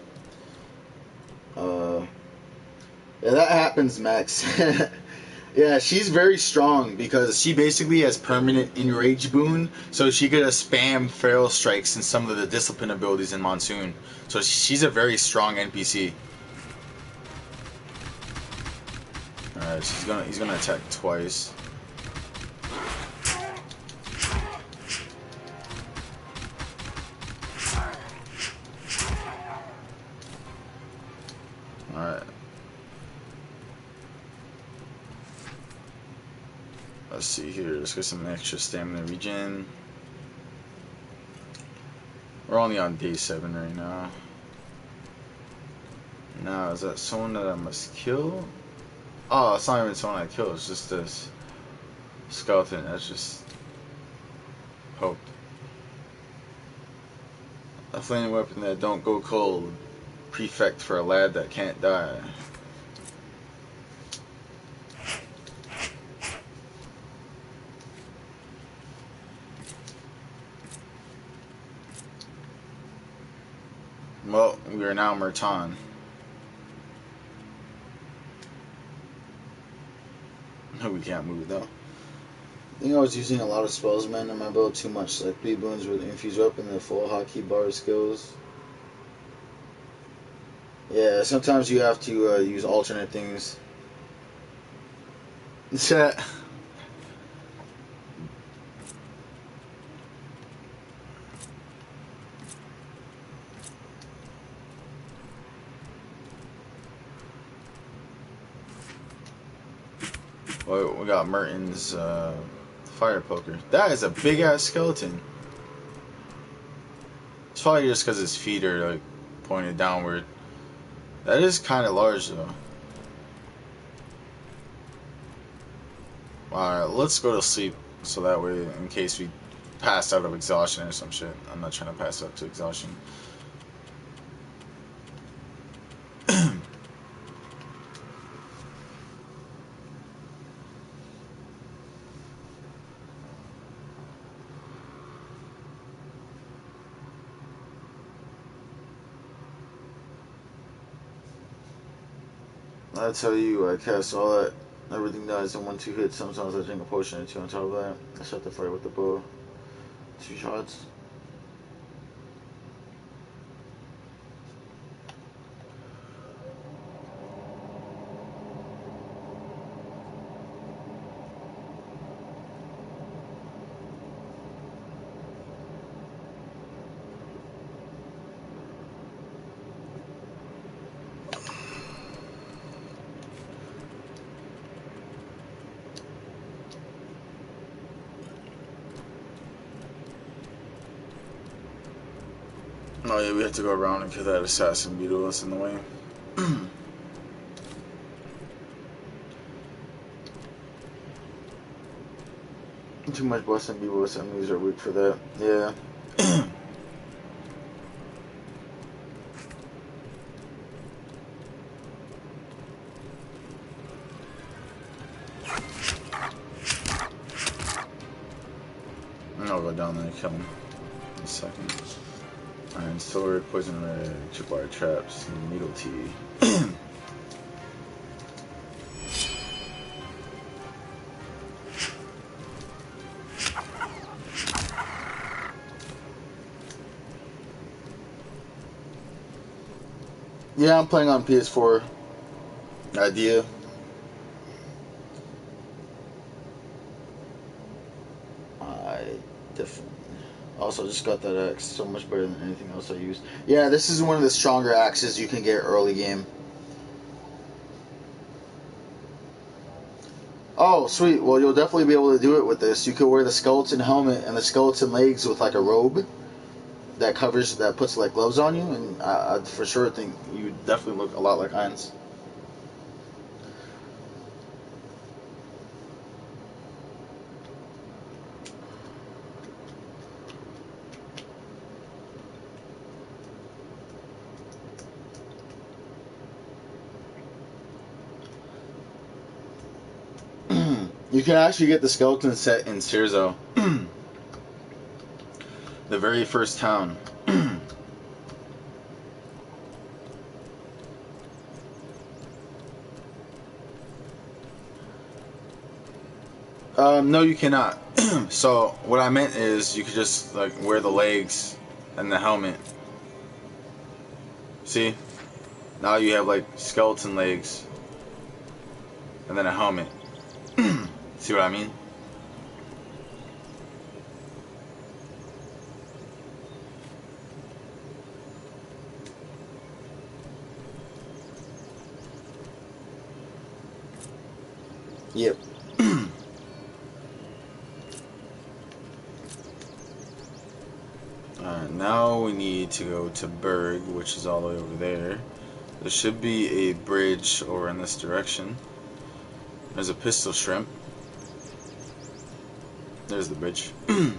Yeah, that happens, Max. Yeah, she's very strong because she basically has permanent enrage boon, so she could spam feral strikes and some of the discipline abilities in Monsoon. So she's a very strong NPC. Alright, he's gonna attack twice. Alright. Let's see here. Let's get some extra stamina regen. We're only on day 7 right now. Now, is that someone that I must kill? Oh, it's not even someone I kill. It's just this skeleton. That's just poked. A flaming weapon that don't go cold. Prefect for a lad that can't die. Well, we are now Merton. No, we can't move though. I think I was using a lot of spells, man, in my build too much. Like B boons with infuse weapon and the full hotkey bar skills. Yeah, sometimes you have to use alternate things. Chat. Well, we got Merton's fire poker. That is a big ass skeleton. It's probably just because his feet are like pointed downward. That is kind of large though. Alright, let's go to sleep so that way, in case we pass out of exhaustion or some shit. I'm not trying to pass out to exhaustion. I tell you, I cast all that. Everything dies in 1-2 hits. Sometimes I drink a potion or 2 on top of that. I start the fire with the bow. 2 shots. Oh yeah, we have to go around and kill that assassin beetle that's in the way. Too much blessing beetles, enemies are weak for that. Yeah. I'll go down there and kill him in a second. Iron sword, poison red, tripwire traps, needle tea. Yeah, I'm playing on PS4. Idea. I definitely. Also, just got that axe. So much better than anything else I use. Yeah, this is one of the stronger axes you can get early game. Oh, sweet. Well, you'll definitely be able to do it with this. You could wear the skeleton helmet and the skeleton legs with like a robe that covers, that puts like gloves on you, and I for sure think you definitely look a lot like Heinz. You can actually get the skeleton set in Sirzo. The very first town. No, you cannot. So what I meant is you could just like wear the legs and the helmet. See? Now you have like skeleton legs and then a helmet. See what I mean? Yep. Alright, now we need to go to Berg, which is all the way over there. There should be a bridge over in this direction. There's a pistol shrimp. There's the bridge. Yeah,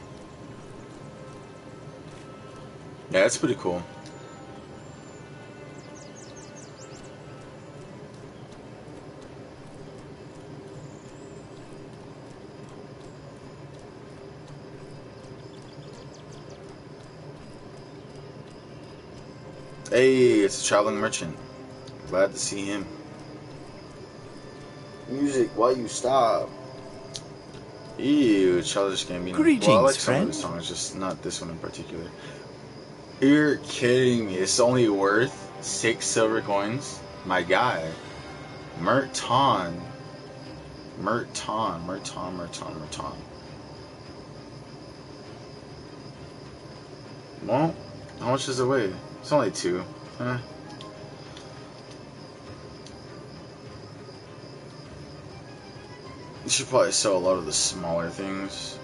that's pretty cool. Hey, it's a traveling merchant. Glad to see him. Music, why you stop? Ew, Childish Gambino. Greetings, well, I like some friend. of his songs, just not this one in particular. You're kidding me. It's only worth 6 silver coins? My guy. Merton. Well, how much does it weigh? It's only 2. You should probably sell a lot of the smaller things.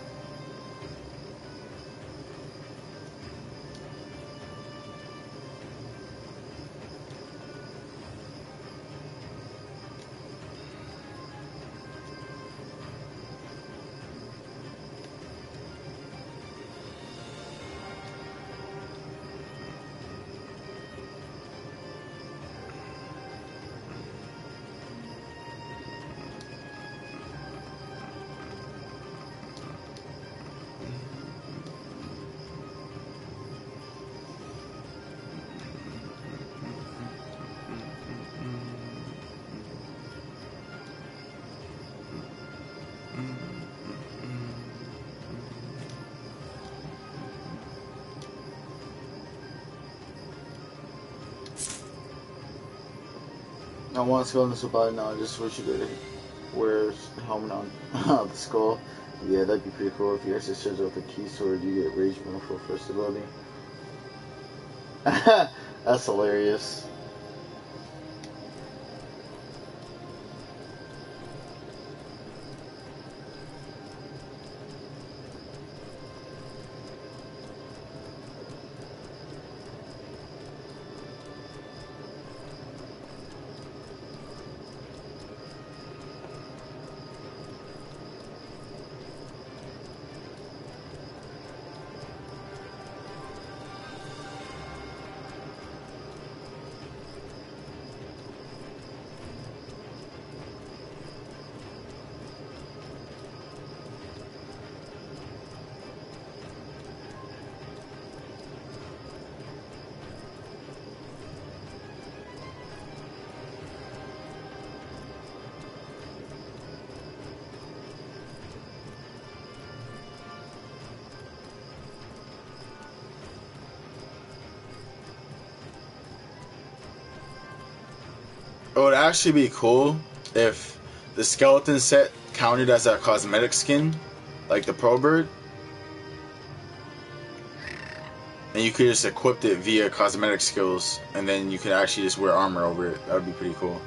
I want to go in the supply now. I just wish you could wear the helmet on the skull. Yeah, that'd be pretty cool. If you exercise with a key sword, you get rage for first ability. That's hilarious. It would actually be cool if the skeleton set counted as a cosmetic skin, like the Pro Bird, and you could just equip it via cosmetic skills, and then you could actually just wear armor over it. That would be pretty cool.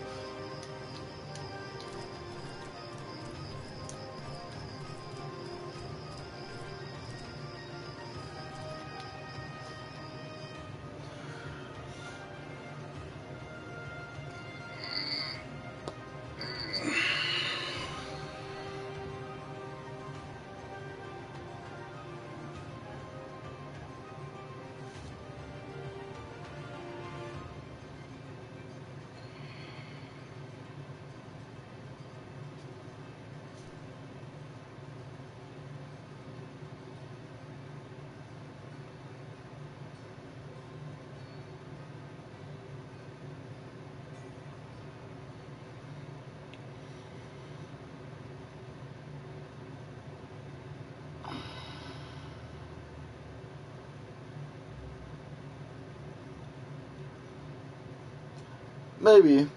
Maybe.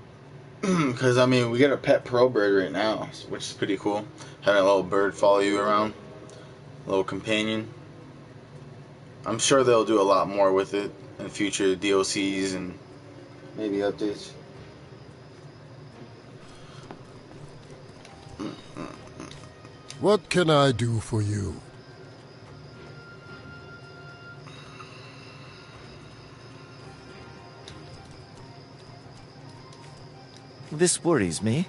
Because, I mean, we get a pet pro bird right now, which is pretty cool. Having a little bird follow you around. A little companion. I'm sure they'll do a lot more with it in future DLCs and maybe updates. What can I do for you? This worries me.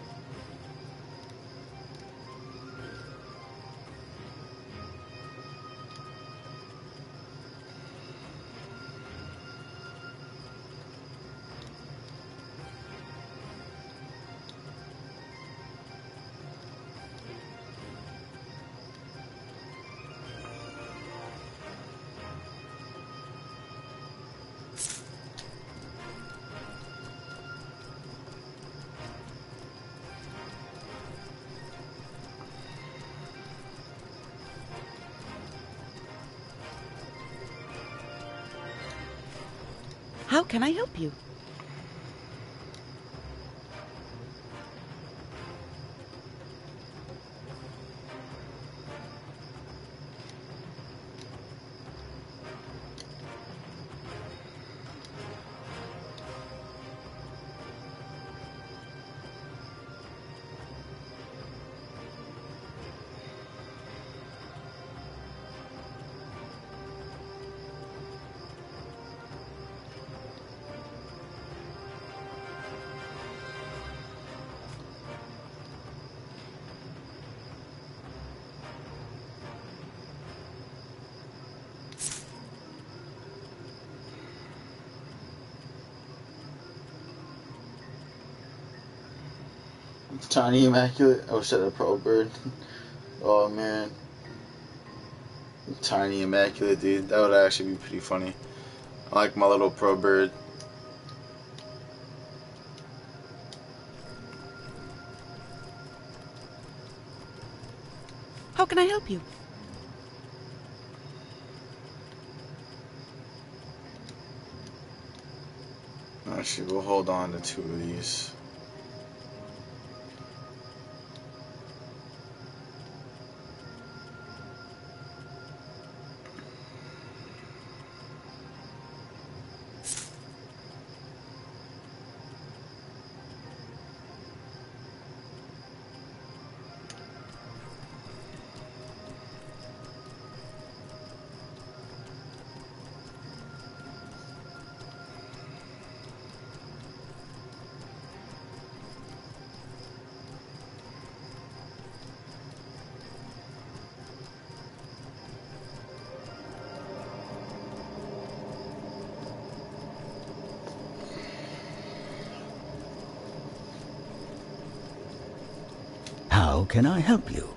How can I help you? Tiny Immaculate. I wish I had a pro bird. Oh man. Tiny Immaculate, dude. That would actually be pretty funny. I like my little pro bird. How can I help you? Actually, we'll hold on to 2 of these. How can I help you?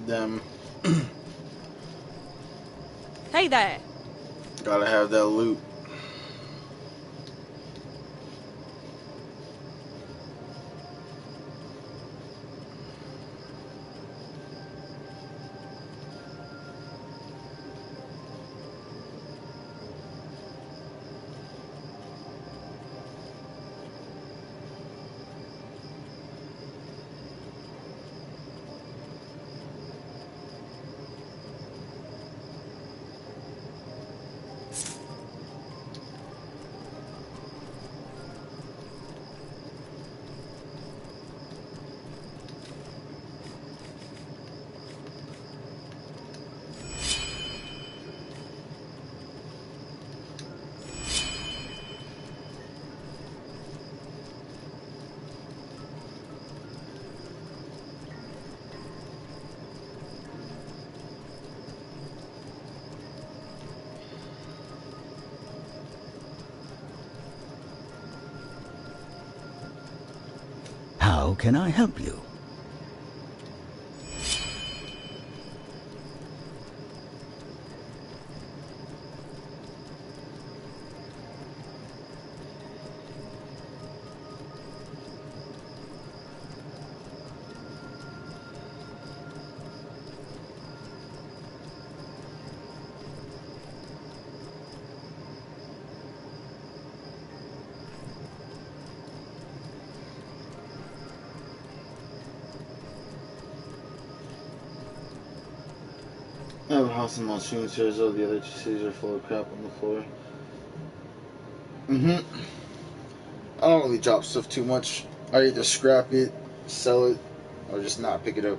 Them. Hey there. Gotta have that loot. How can I help you? I have a house in Monsoon, Cerezo. The other two cities are full of crap on the floor. I don't really drop stuff too much. I either scrap it, sell it, or just not pick it up.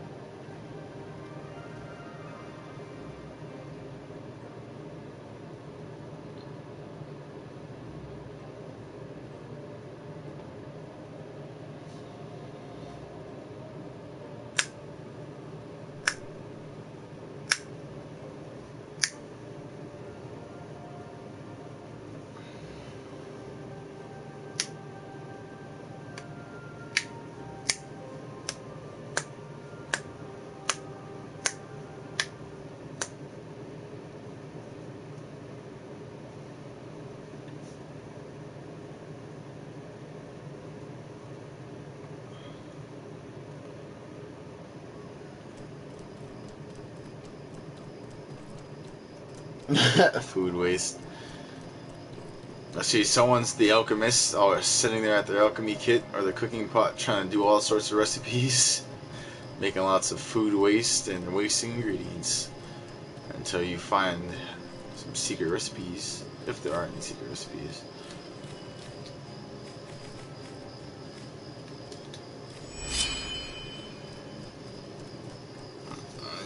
Food waste. I see someone's the alchemist, or sitting there at their alchemy kit or the cooking pot trying to do all sorts of recipes, making lots of food waste and wasting ingredients until you find some secret recipes, if there are any secret recipes.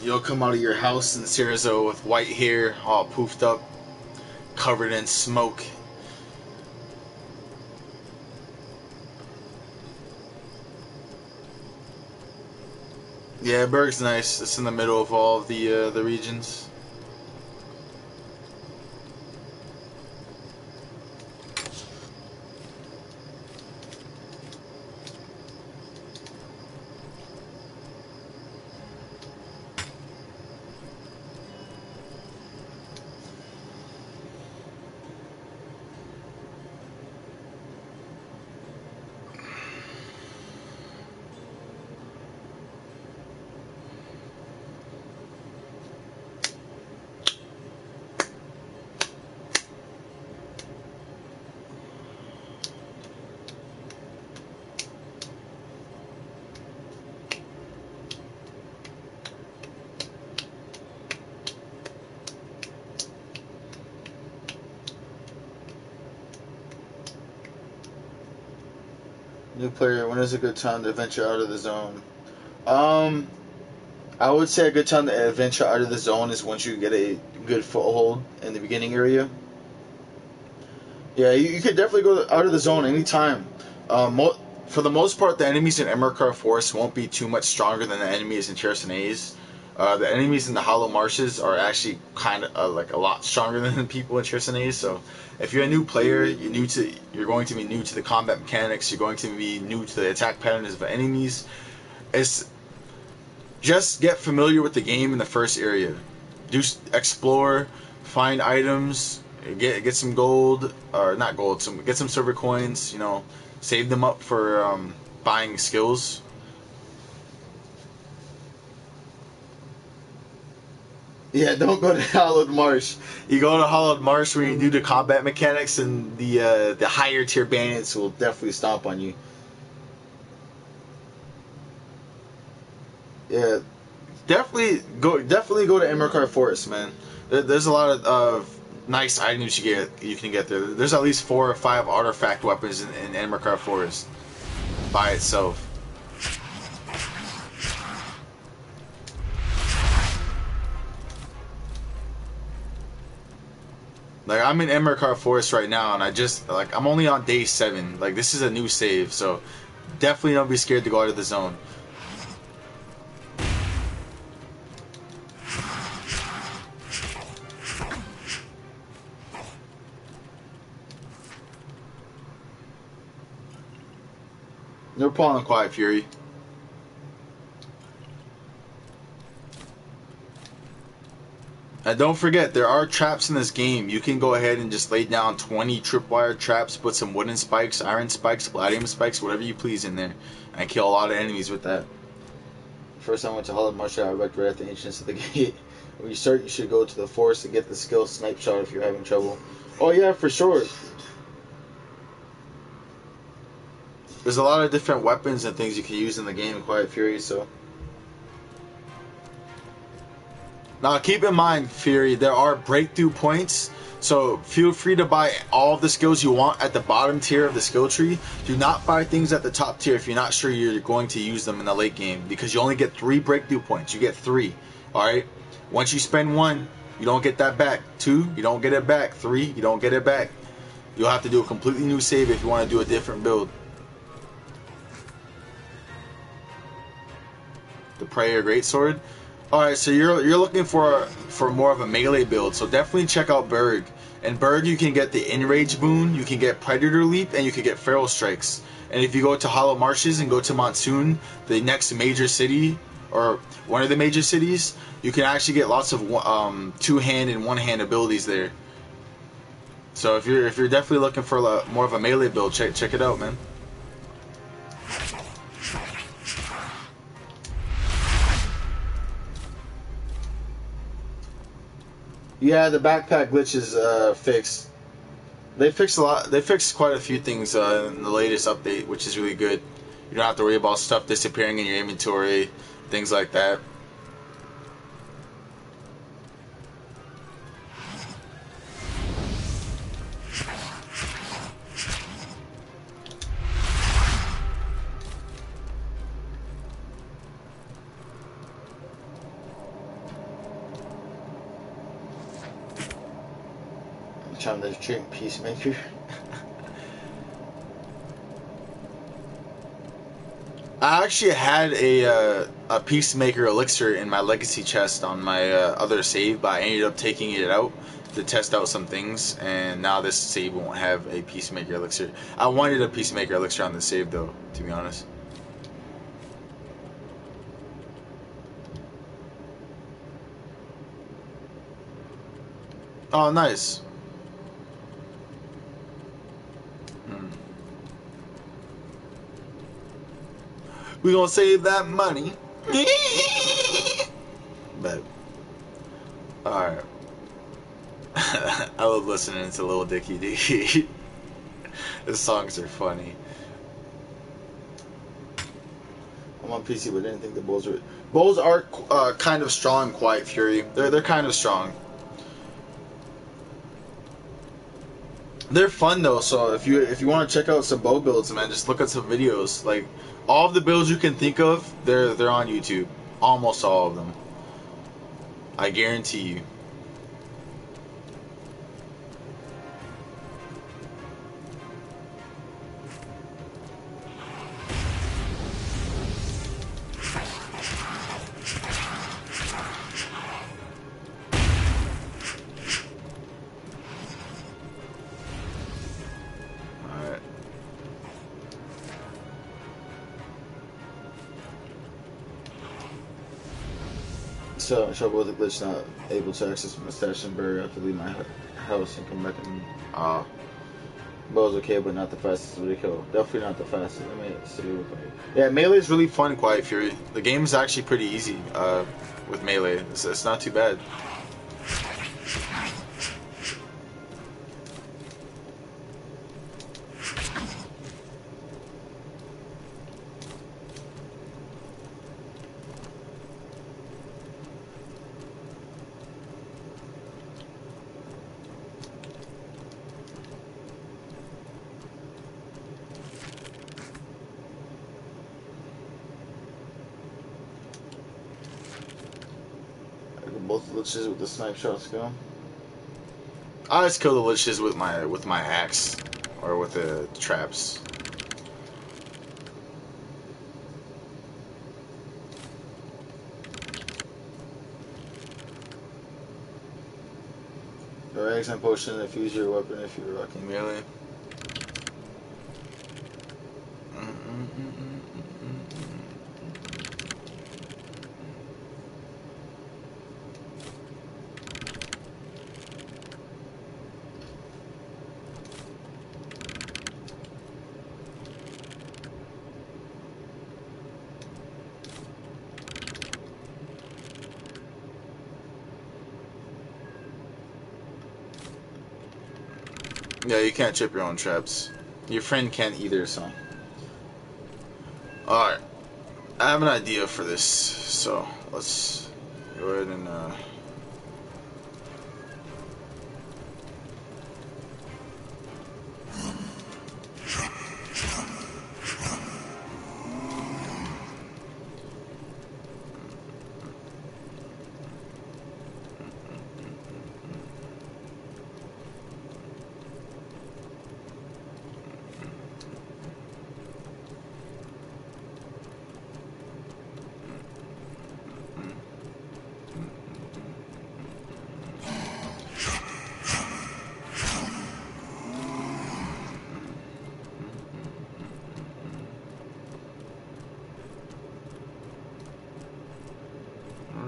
You'll come out of your house in Cerezo with white hair, all poofed up, covered in smoke. Yeah, Berg's nice. It's in the middle of all of the regions. New player, when is a good time to venture out of the zone? I would say a good time to venture out of the zone is once you get a good foothold in the beginning area. Yeah, you could definitely go out of the zone anytime. For the most part, the enemies in Emerkar Forest won't be too much stronger than the enemies in Chersonese. The enemies in the Hollow Marshes are actually kind of like a lot stronger than the people in Chersonese. So, if you're a new player, you're going to be new to the combat mechanics. You're going to be new to the attack patterns of the enemies. It's just get familiar with the game in the first area. Explore, find items, get some gold, or not gold. Get some silver coins. Save them up for buying skills. Yeah, don't go to Hollowed Marsh. You go to Hollowed Marsh when you do the combat mechanics, and the higher tier bandits will definitely stomp on you. Yeah, definitely go to Emerkar Forest, man. There's a lot of nice items you can get there. There's at least 4 or 5 artifact weapons in Emerkar Forest by itself. Like, I'm in Emerkar Forest right now, and I'm only on day 7. Like, this is a new save, so definitely don't be scared to go out of the zone. No problem, Quiet Fury. And don't forget, there are traps in this game. You can go ahead and just lay down 20 tripwire traps, put some wooden spikes, iron spikes, palladium spikes, whatever you please in there, and kill a lot of enemies with that. First time I went to Hollow Marshal, I wrecked right at the entrance of the gate. When you start, you should go to the forest to get the skill snipe shot if you're having trouble. Oh yeah, for sure. There's a lot of different weapons and things you can use in the game, Quiet Fury, so... Now, keep in mind, Fury, there are breakthrough points, so feel free to buy all the skills you want at the bottom tier of the skill tree. Do not buy things at the top tier if you're not sure you're going to use them in the late game, because you only get 3 breakthrough points. You get 3, alright? Once you spend 1, you don't get that back. 2, you don't get it back. 3, you don't get it back. You'll have to do a completely new save if you want to do a different build. The Prayer Greatsword. Alright, so you're looking for more of a melee build, so definitely check out Berg. In Berg, you can get the Enrage boon, you can get Predator Leap, and you can get Feral Strikes. And if you go to Hollow Marshes and go to Monsoon, the next major city, or one of the major cities, you can actually get lots of 2-hand and 1-hand abilities there. So if you're definitely looking for more of a melee build, check it out, man. Yeah, the backpack glitch is fixed. They fixed a lot. They fixed quite a few things in the latest update, which is really good. You don't have to worry about stuff disappearing in your inventory, things like that. Trying to drink Peacemaker. I actually had a Peacemaker elixir in my legacy chest on my other save, but I ended up taking it out to test out some things, and now this save won't have a Peacemaker elixir. I wanted a Peacemaker elixir on the save, though, to be honest. Oh, nice. We gonna save that money. But alright. I love listening to Lil Dicky D. His songs are funny. I'm on PC, but I didn't think the bulls were. Bulls are kind of strong, Quiet Fury. They're kind of strong. They're fun though, so if you want to check out some bow builds, man, just look at some videos. Like all of the builds you can think of, they're on YouTube. Almost all of them. I guarantee you. So I trouble with the glitch, not able to access my stash and bury. I have to leave my house and come back and bow's okay, but not the fastest way to kill. Definitely not the fastest. Let me see real quick. Yeah, melee is really fun, Quiet Fury. The game is actually pretty easy with melee. It's not too bad. Both glitches with the snipe shot skill. I just kill the liches with my axe or with the traps. Your accent potion, infuse your weapon if you're rocking Melee. Yeah, you can't trip your own traps. Your friend can't either, so. Alright. I have an idea for this, so let's go ahead and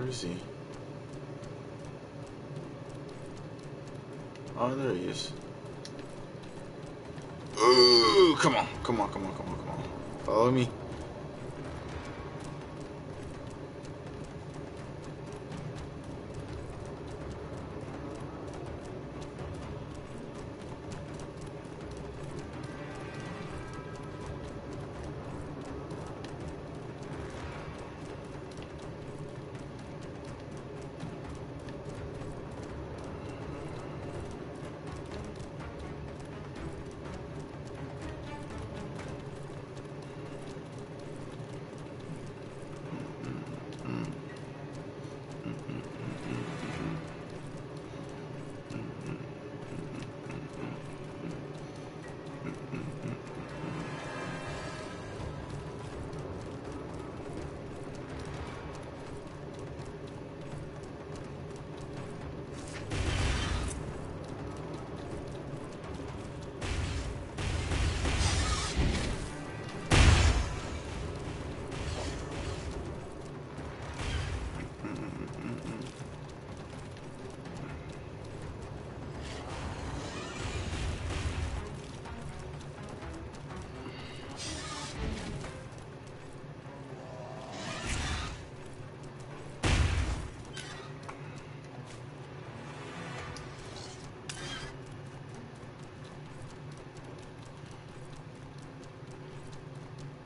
where is he? Oh, there he is. Ooh, come on, come on, come on, come on, come on. Follow me.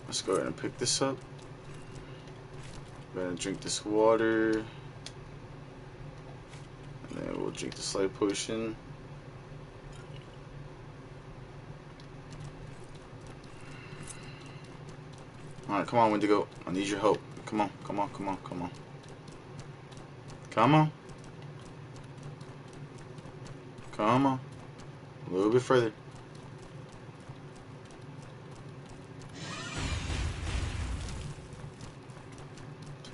Let's go ahead and pick this up. Go ahead and drink this water. And then we'll drink the life potion. Alright, come on, Wendigo. I need your help. Come on, come on, come on, come on. Come on. Come on. A little bit further.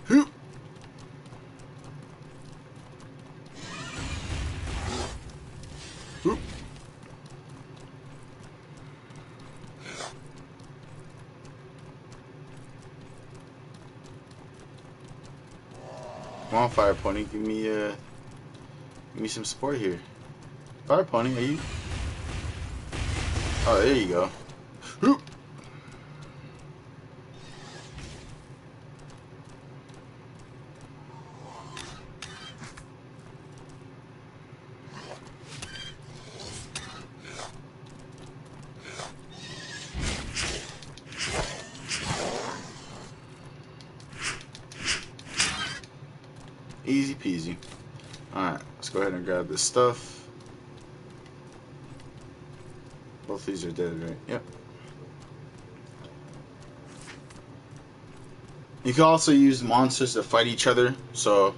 Hoop. Hoop. Come on, Fire Pony, give me some support here. Fire Pony, are you? Oh, there you go. Hoop. Easy peasy. Alright, let's go ahead and grab this stuff. Both these are dead, right? Yep. You can also use monsters to fight each other. So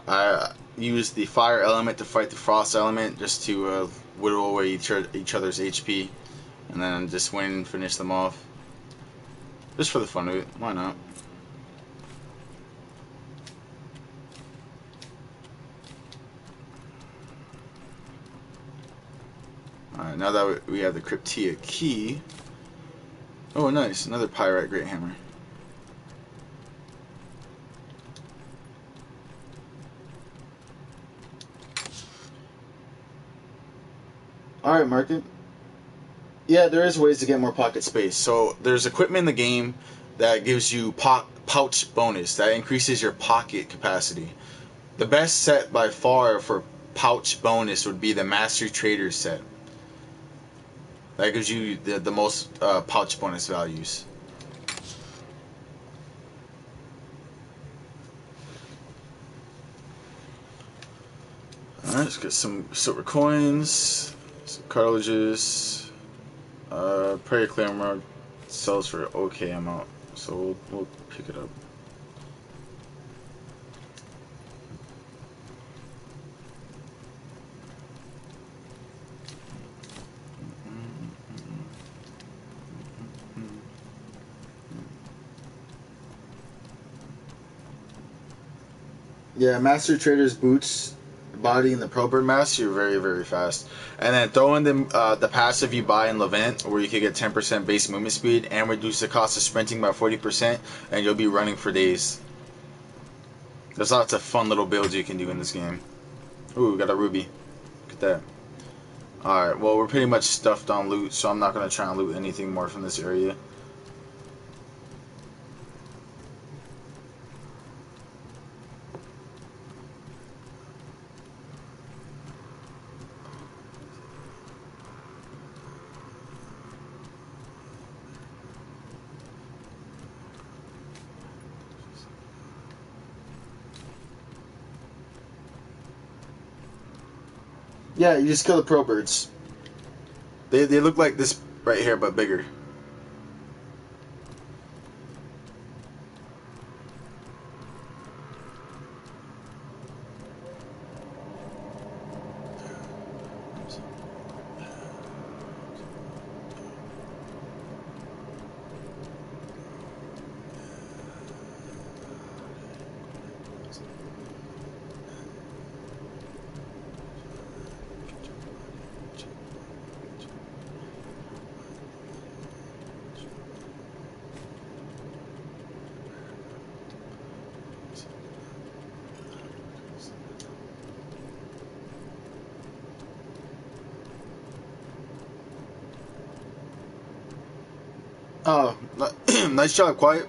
I use the fire element to fight the frost element, just to whittle away each other's HP, and then just win and finish them off. Just for the fun of it. Why not? Alright, now that we have the Cryptea key, Oh, nice. Another Pyrite Great Hammer. Alright, market. Yeah, there is ways to get more pocket space. So there's equipment in the game that gives you pouch bonus that increases your pocket capacity. The best set by far for pouch bonus would be the Master Trader set. That gives you the most pouch bonus values. Alright, let's get some silver coins, some cartilages. Prayer Clamor sells for an okay amount, so we'll pick it up. Yeah, Master Trader's boots, Body and the Probird Mask, you're very, very fast. And then throw in the passive you buy in Levant, where you can get 10% base movement speed and reduce the cost of sprinting by 40%, and you'll be running for days. There's lots of fun little builds you can do in this game. Ooh, got a ruby. Look at that. Alright, well, we're pretty much stuffed on loot, so I'm not going to try and loot anything more from this area. yeah, you just kill the Probirds. They look like this right here, but bigger. Oh, Nice job, Quiet.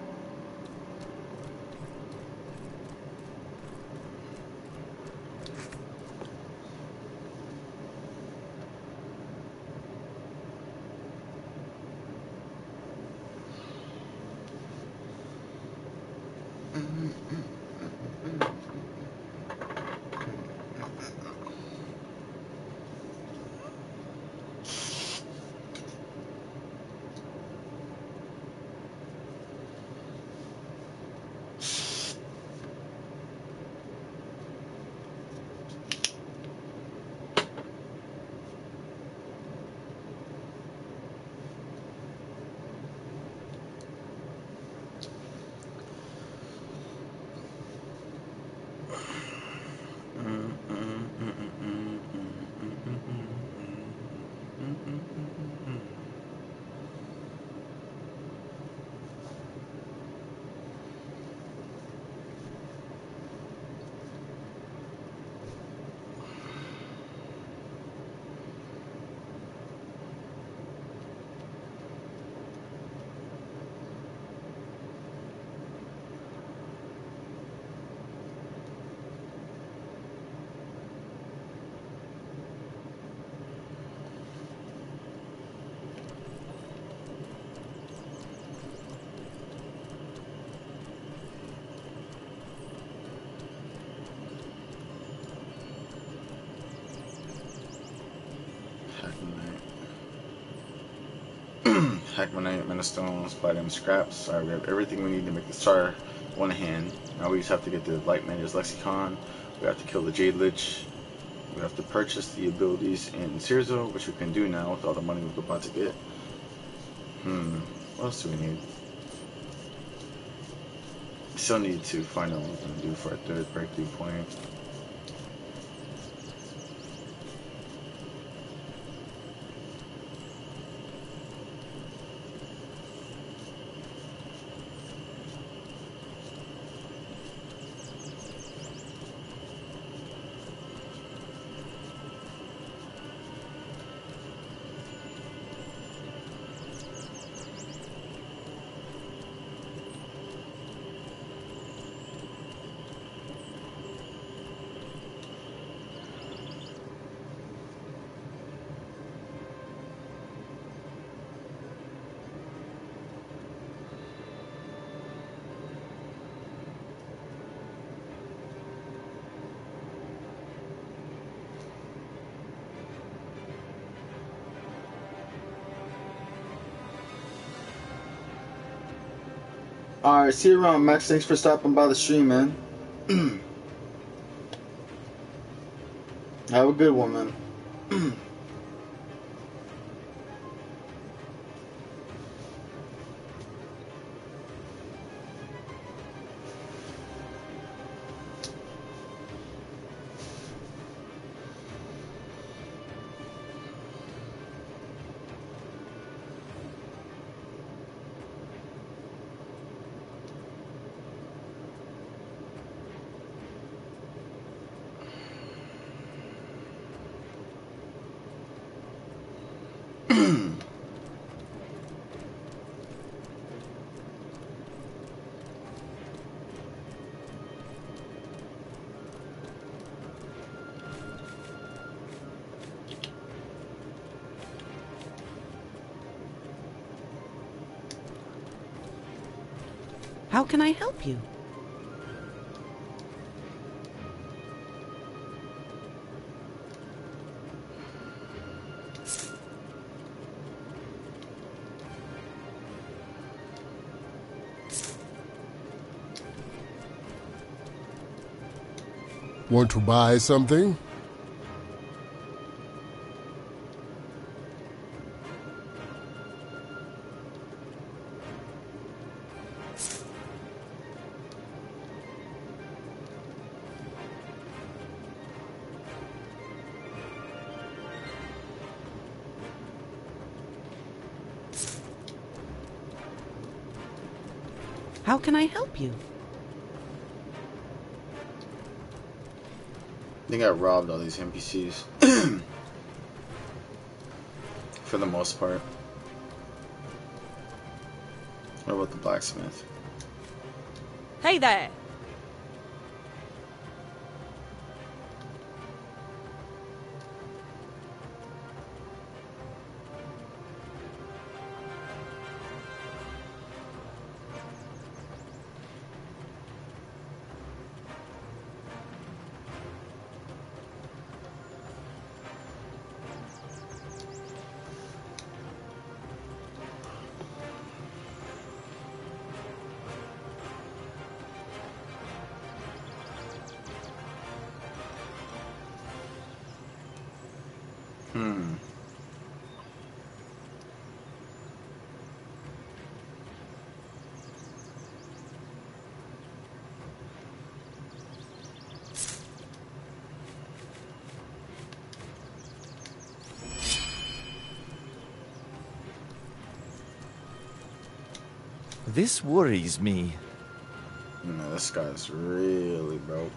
Hackmanite, Menastones, Platinum Scraps. Alright, we have everything we need to make the star one hand. Now we just have to get the Light Manor's Lexicon. We have to kill the Jade Lich. We have to purchase the abilities in Sirzo, which we can do now with all the money we're about to get. What else do we need? We still need to find out what we're going to do for our third breakthrough point. Alright, see you around, Max. Thanks for stopping by the stream, man. Have a good one, man. How can I help you? Want to buy something? How can I help you? I think I robbed all these NPCs. For the most part. What about the blacksmith? Hey there! This worries me. No, this guy's really broke.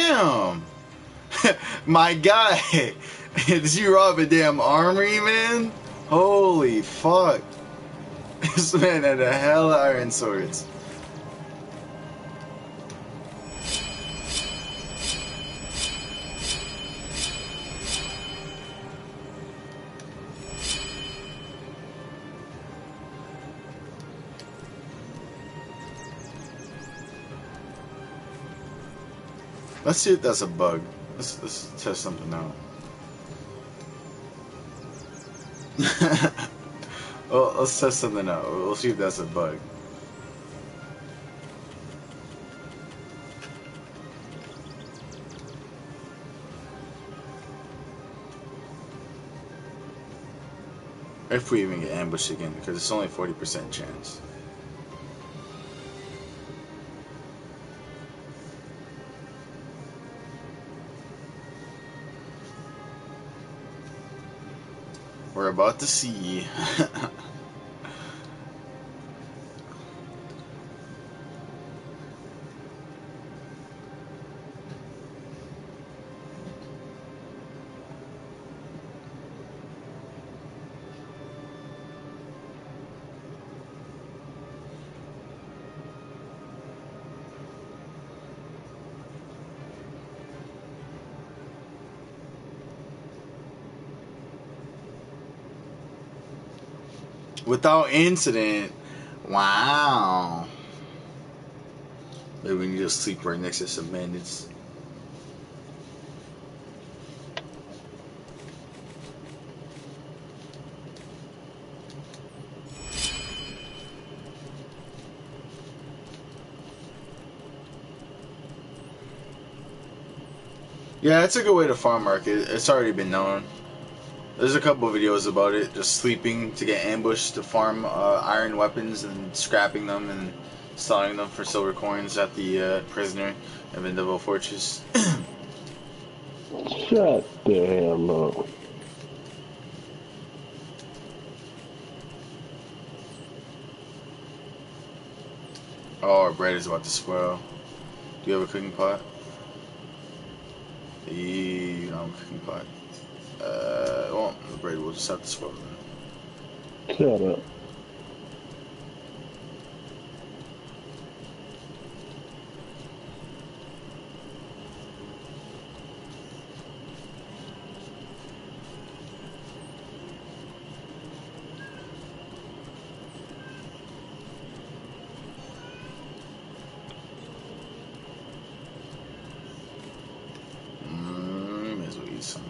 Damn! My guy! Did you rob a damn armory, man? Holy fuck. This man had a hell of iron swords. Let's see if that's a bug. Let's test something out. Well, let's test something out. We'll see if that's a bug. If we even get ambushed again, because it's only 40% chance. We're about to see. Without incident. Wow. Maybe we need to sleep right next to some bandits. Yeah, it's a good way to farm market. It's already been known. There's a couple of videos about it, just sleeping to get ambushed to farm iron weapons and scrapping them and selling them for silver coins at the prisoner of Indevil Fortress. Shut the hell up. Oh, our bread is about to spoil. Do you have a cooking pot? You don't have a cooking pot. Well, the bread will just have to spoil then. Shut up. May as well eat some.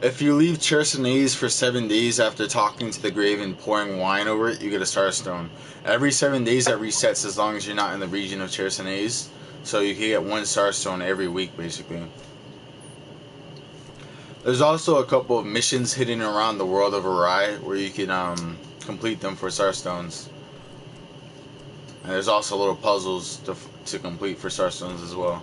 If you leave Chersonese for 7 days after talking to the grave and pouring wine over it, you get a Starstone. Every 7 days that resets as long as you're not in the region of Chersonese. So you can get 1 Starstone every week, basically. There's also a couple of missions hidden around the world of Arai where you can complete them for Starstones. And there's also little puzzles to complete for Starstones as well.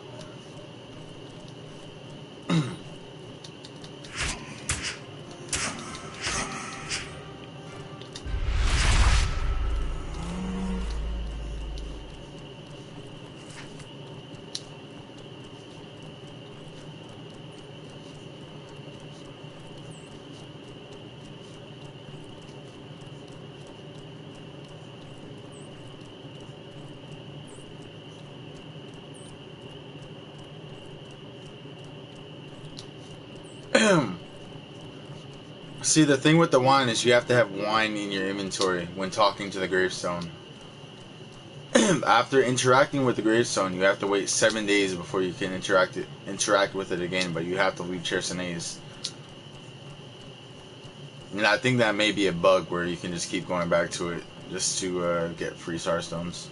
See, the thing with the wine is you have to have wine in your inventory when talking to the gravestone. After interacting with the gravestone, you have to wait 7 days before you can interact with it again, but you have to leave Chersonese. And I think that may be a bug where you can just keep going back to it just to get free star stones.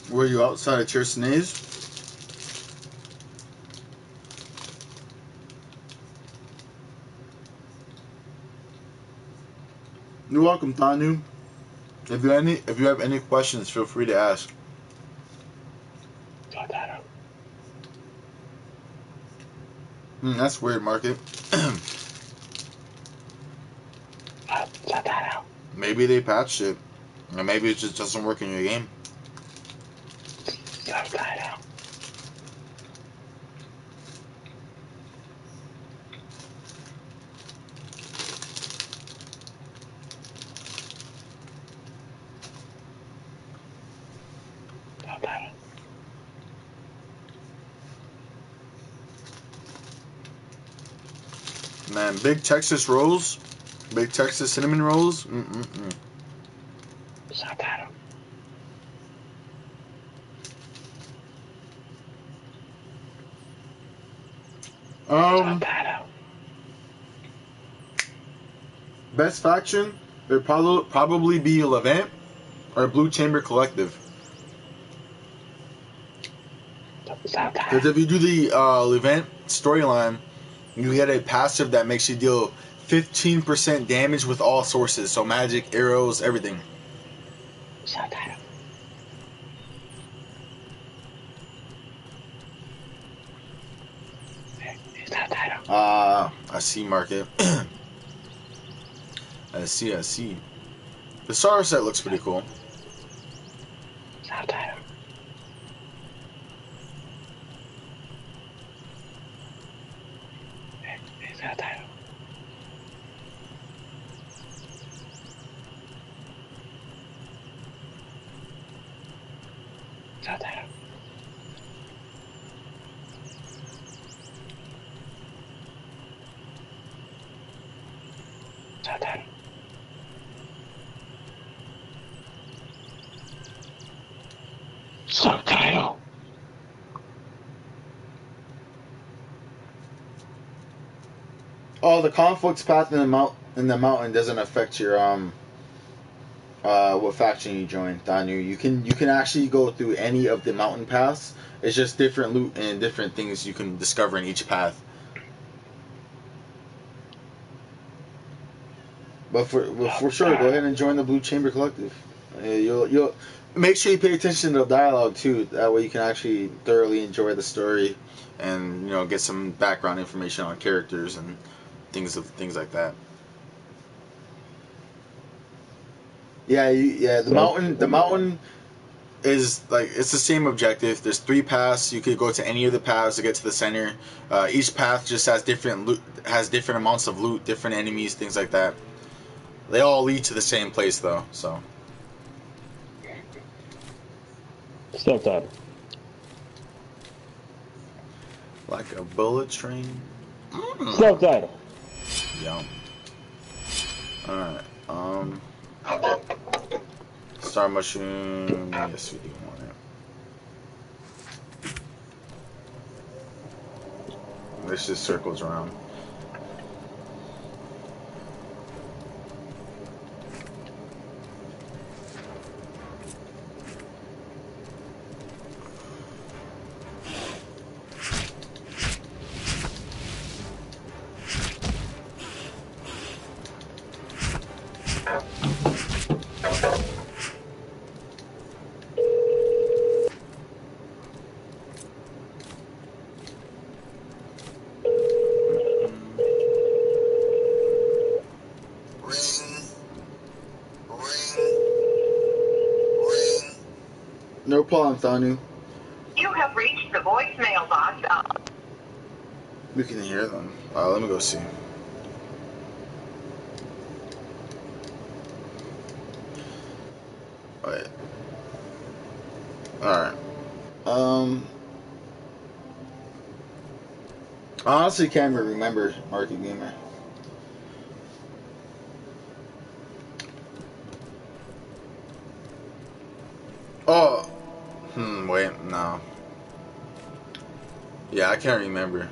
Were you outside of Chersonese? You're welcome, Tanu. If you have any questions, feel free to ask. That's weird, Market. Maybe they patched it, or maybe it just doesn't work in your game. Man, big Texas rolls, big Texas cinnamon rolls. Best faction, it'd probably be Levant or Blue Chamber Collective. Because if you do the Levant storyline, you get a passive that makes you deal 15% damage with all sources. So magic, arrows, everything. I see, Market. I see. The star set looks pretty cool. Subtitle. Oh, the conflicts path in the mountain doesn't affect your what faction you join, Danu. You can actually go through any of the mountain paths. It's just different loot and different things you can discover in each path. But for sure, go ahead and join the Blue Chamber Collective. You'll make sure you pay attention to the dialogue too. That way you can actually thoroughly enjoy the story, and get some background information on characters and things like that. Yeah, The mountain is like it's the same objective. There's 3 paths. You could go to any of the paths to get to the center. Each path just has different loot, has different amounts of loot, different enemies, things like that. They all lead to the same place though. So. Subtitle. Like a bullet train. Subtitle. Yum. Alright, Star Mushroom, yes we do want it. This just circles around. problem, Thanu. You have reached the voicemail box of... We can hear them. Let me go see. Wait. Alright. I honestly can't even remember Market Gamer. Oh. Wait, no. Yeah, I can't remember.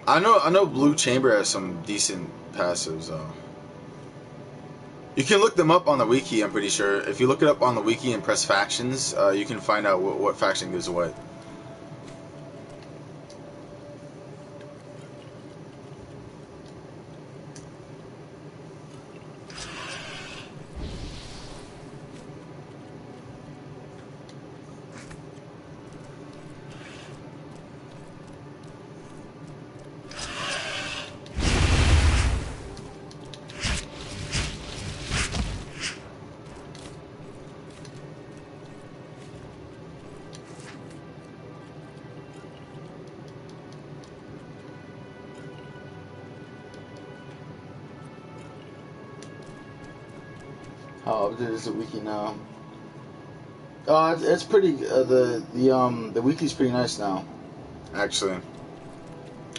I know Blue Chamber has some decent passives though. You can look them up on the wiki, I'm pretty sure. If you look it up on the wiki and press factions, you can find out what faction gives what. How updated is the wiki now? It's pretty. The wiki's pretty nice now. Actually,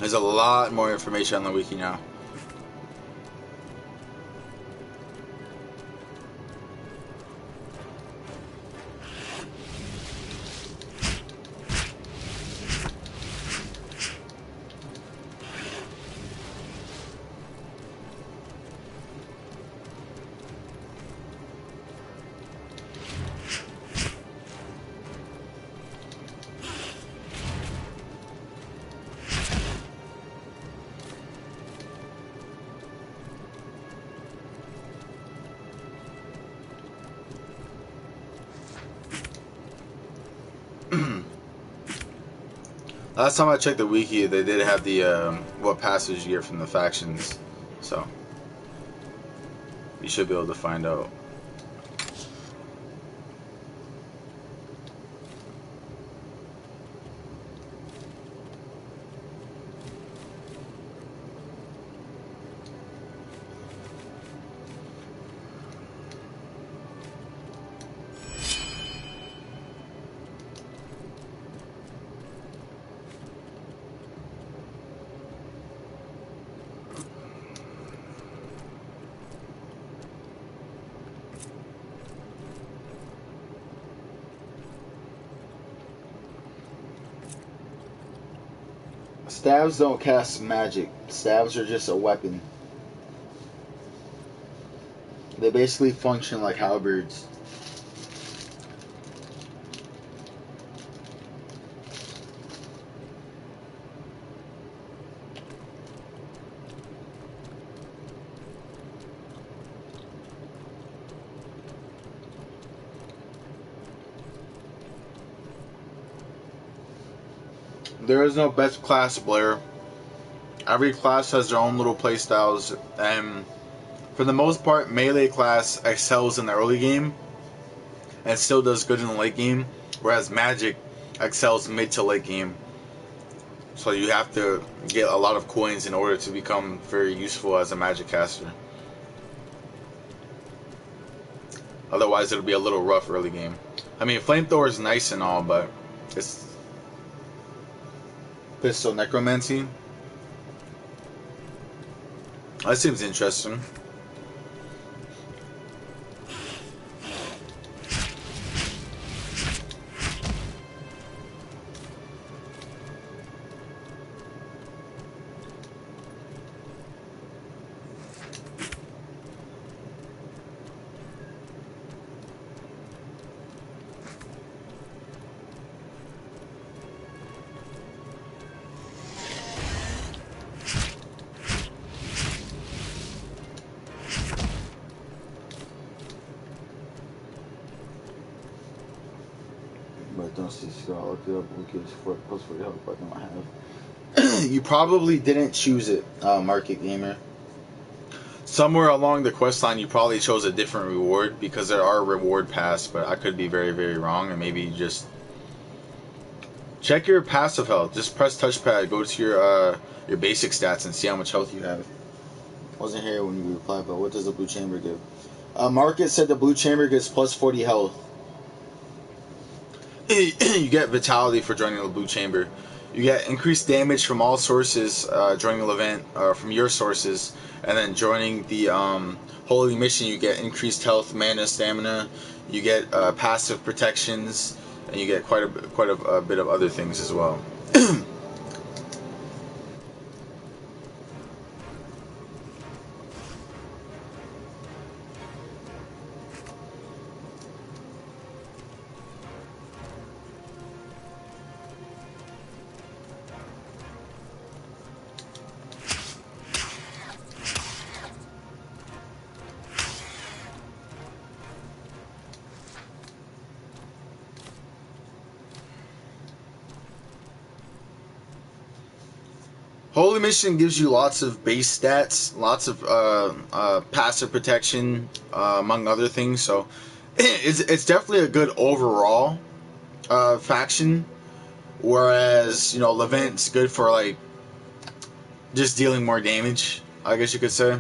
there's a lot more information on the wiki now. Last time I checked the wiki, they did have the what passage you get from the factions, so you should be able to find out. Stabs don't cast magic. Stabs are just a weapon. They basically function like halberds. There is no best class, Blair. Every class has their own little playstyles, and for the most part, melee class excels in the early game and still does good in the late game, whereas magic excels mid to late game. So you have to get a lot of coins in order to become very useful as a magic caster. Otherwise, it'll be a little rough early game. I mean, flamethrower is nice and all, but it's pistol necromancy. That seems interesting. Don't see Scott. Look it up. Look at for post for your help. I don't have. You probably didn't choose it, Market Gamer. somewhere along the quest line you probably chose a different reward, because there are reward paths, but I could be very, very wrong, and maybe you just check your passive health. Just press touchpad, go to your basic stats, and see how much health you have. Wasn't here when you replied, but what does the blue chamber give? Market said the blue chamber gives plus 40 health. You get vitality for joining the blue chamber. You get increased damage from all sources joining the event, from your sources, and then joining the holy mission you get increased health, mana, stamina. You get passive protections, and you get quite a bit of other things as well. Holy Mission gives you lots of base stats, lots of passive protection, among other things. So it's definitely a good overall faction. Whereas, Levent's good for like just dealing more damage, I guess you could say.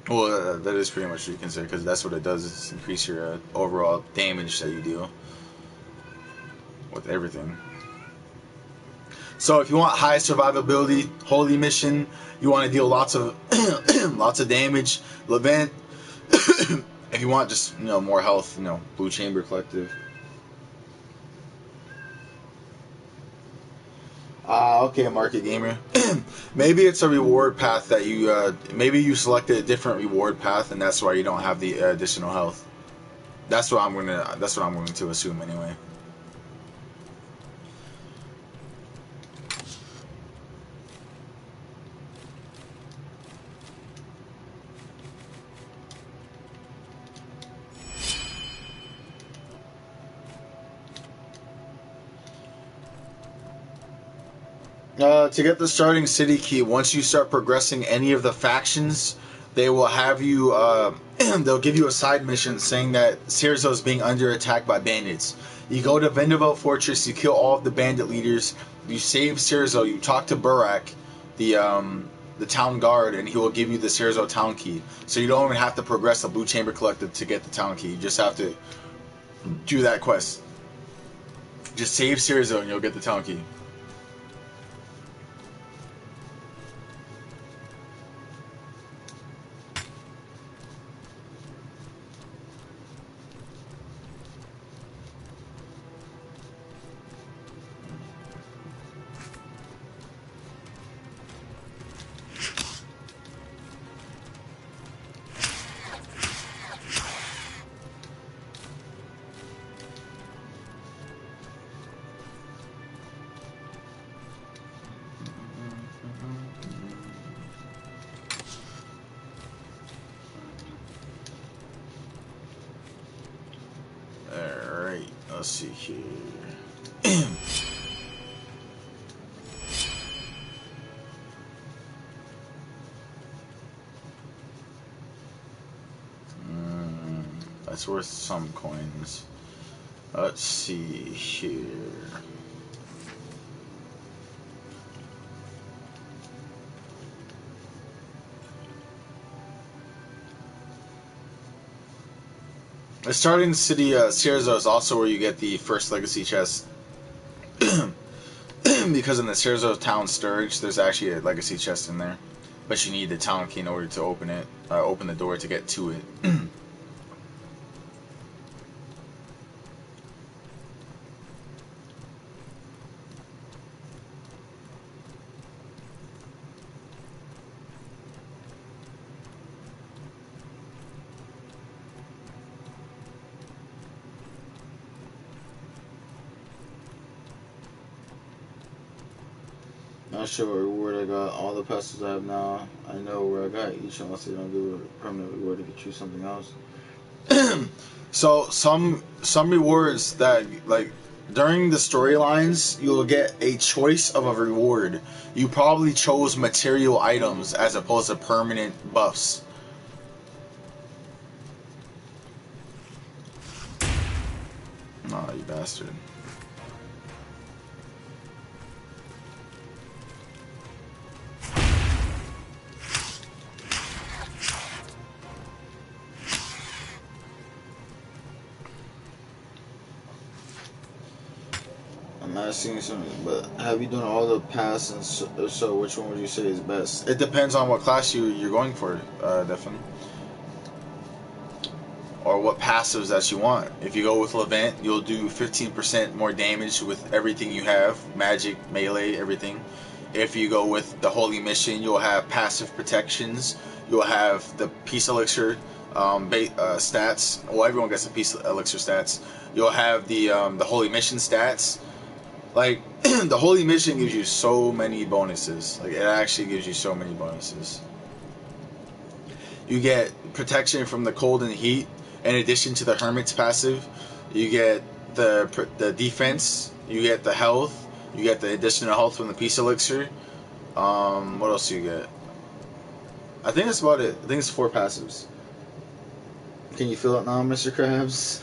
Well, that is pretty much what you can say, because that's what it does, is increase your overall damage that you deal with everything. So if you want high survivability, Holy Mission, you want to deal lots of lots of damage, Levent. If you want just more health, Blue Chamber Collective. Okay, Market Gamer. Maybe it's a reward path that you maybe you selected a different reward path, and that's why you don't have the additional health. That's what I'm going to assume anyway. To get the starting city key, once you start progressing any of the factions, they will have you, they'll give you a side mission saying that Cerzo is being under attack by bandits. You go to Vendevelt Fortress, you kill all of the bandit leaders, you save Cerzo, you talk to Burak, the town guard, and he will give you the Cerzo town key. So you don't even have to progress the Blue Chamber Collective to get the town key, you just have to do that quest. Just save Cerzo and you'll get the town key. Let's see here. That's worth some coins. Let's see here. The starting city, Cerzo, is also where you get the first legacy chest. Because in the Cerzo town Sturge, there's actually a legacy chest in there. But you need the town key in order to open it, open the door to get to it. Not sure what reward I got. All the passes I have now, I know where I got each, unless they don't do a permanent reward if you choose something else. So some rewards that, like, During the storylines, you'll get a choice of a reward. You probably chose material items as opposed to permanent buffs. Aw, you bastard. I'm asking something, but have you done all the pass, and so which one would you say is best? It depends on what class you're going for, definitely. Or what passives that you want. If you go with Levant, you'll do 15% more damage with everything you have. Magic, melee, everything. If you go with the Holy Mission, you'll have passive protections. You'll have the Peace Elixir stats. Well, everyone gets the Peace Elixir stats. You'll have the Holy Mission stats. Like, the Holy Mission gives you so many bonuses. Like, it actually gives you so many bonuses. You get protection from the cold and heat. In addition to the Hermit's passive, you get the defense, you get the health, you get the additional health from the Peace Elixir. What else do you get? I think that's about it. I think it's 4 passives. Can you feel it now, Mr. Krabs?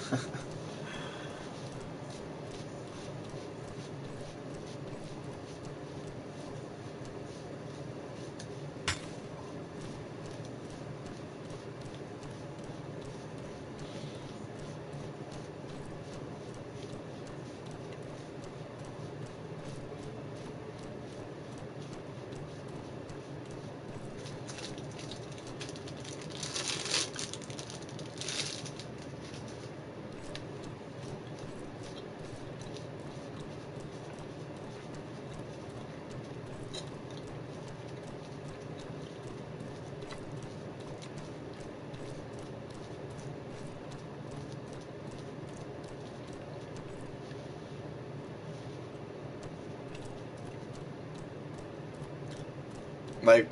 Like,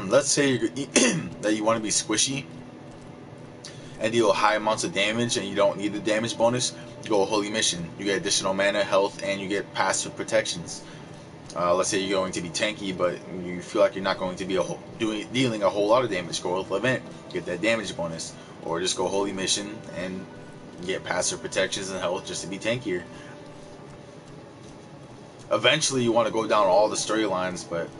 let's say that you want to be squishy and deal high amounts of damage and you don't need the damage bonus, you go Holy Mission. You get additional mana, health, and you get passive protections. Let's say you're going to be tanky, but you feel like you're not going to be dealing a whole lot of damage. Go with Levant, get that damage bonus. Or just go Holy Mission and get passive protections and health just to be tankier. Eventually you want to go down all the storylines, but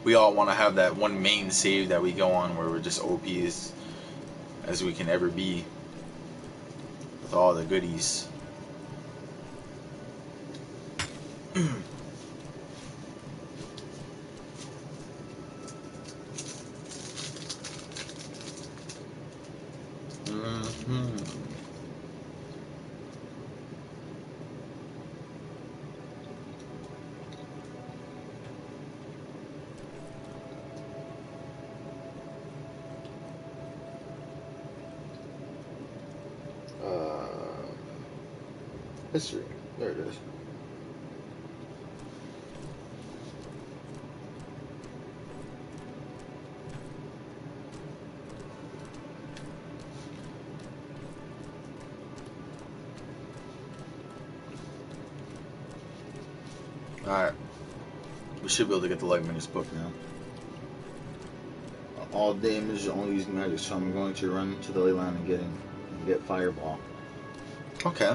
we all want to have that one main save that we go on where we're just OP as we can ever be with all the goodies. History. There it is. Alright. We should be able to get the Light Minutes book now. All damage, only use magic, so I'm going to run to the ley line and get Fireball. Okay.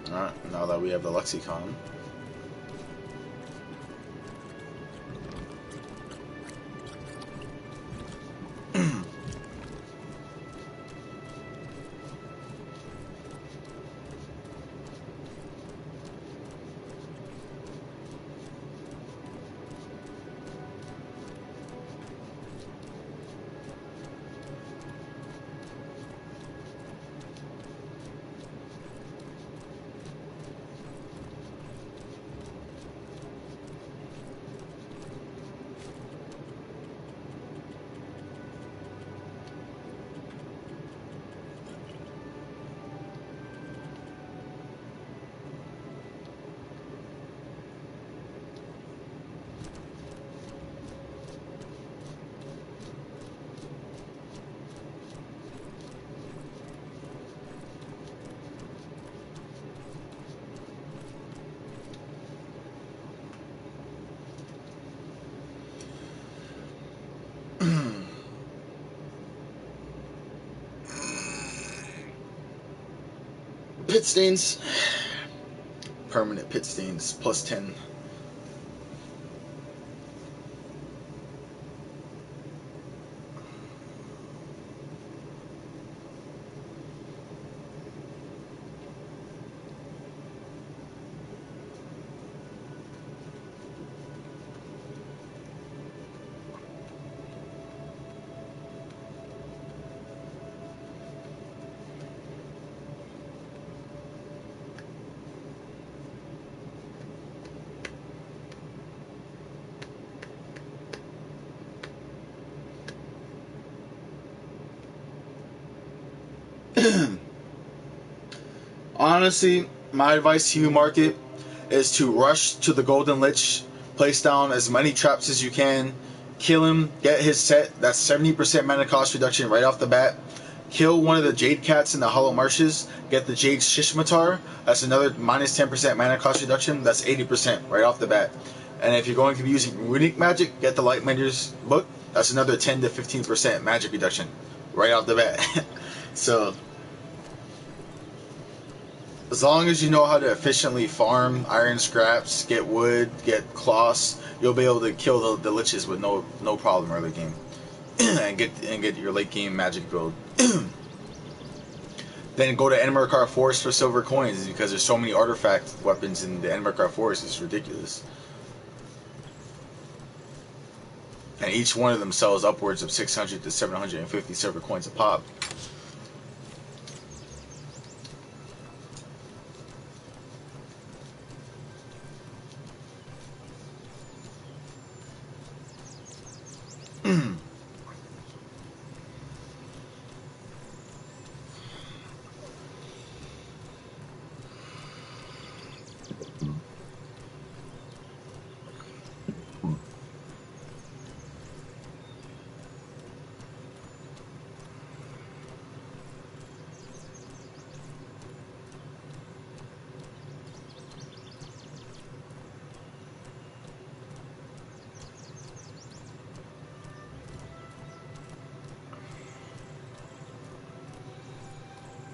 Alright, now that we have the Lexicon. Pit stains. Permanent pit stains. Plus 10. Honestly, my advice to you, Market, is to rush to the Golden Lich, place down as many traps as you can, kill him, get his set. That's 70% mana cost reduction right off the bat. Kill one of the Jade Cats in the Hollow Marshes, get the Jade Shishmatar. That's another minus 10% mana cost reduction. That's 80% right off the bat. And if you're going to be using Runic Magic, get the Lightmender's Book. That's another 10 to 15% magic reduction right off the bat. So, as long as you know how to efficiently farm iron scraps, get wood, get cloths, you'll be able to kill the liches with no problem early game, and get your late game magic build. Then go to Enmerkar Forest for silver coins, because there's so many artifact weapons in the Enmerkar Forest. It's ridiculous, and each one of them sells upwards of 600 to 750 silver coins a pop.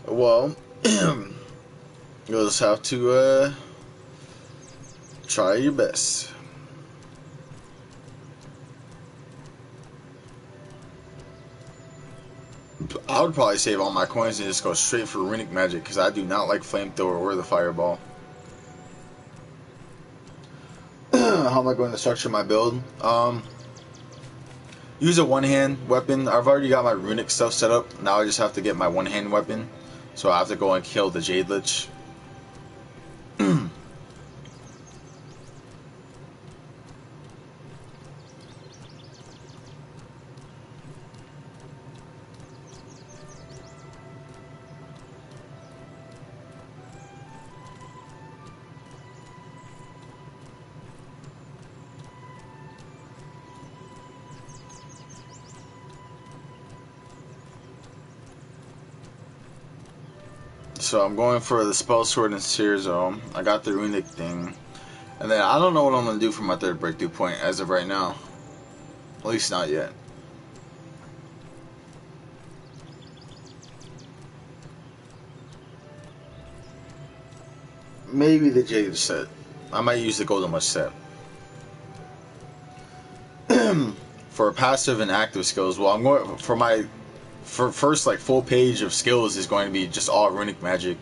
Well, you'll just have to try your best. I would probably save all my coins and just go straight for Runic Magic, because I do not like Flamethrower or the Fireball. How am I going to structure my build? Use a one-hand weapon. I've already got my Runic stuff set up. Now I just have to get my one-hand weapon. So I have to go and kill the Jade Lich. So I'm going for the Spellsword and Seer Zone. I got the Runic thing. And then I don't know what I'm going to do for my third breakthrough point as of right now. At least not yet. Maybe the Jade set. I might use the Golden Lich set. For passive and active skills, well, I'm going for my first like full page of skills is going to be just all Runic Magic,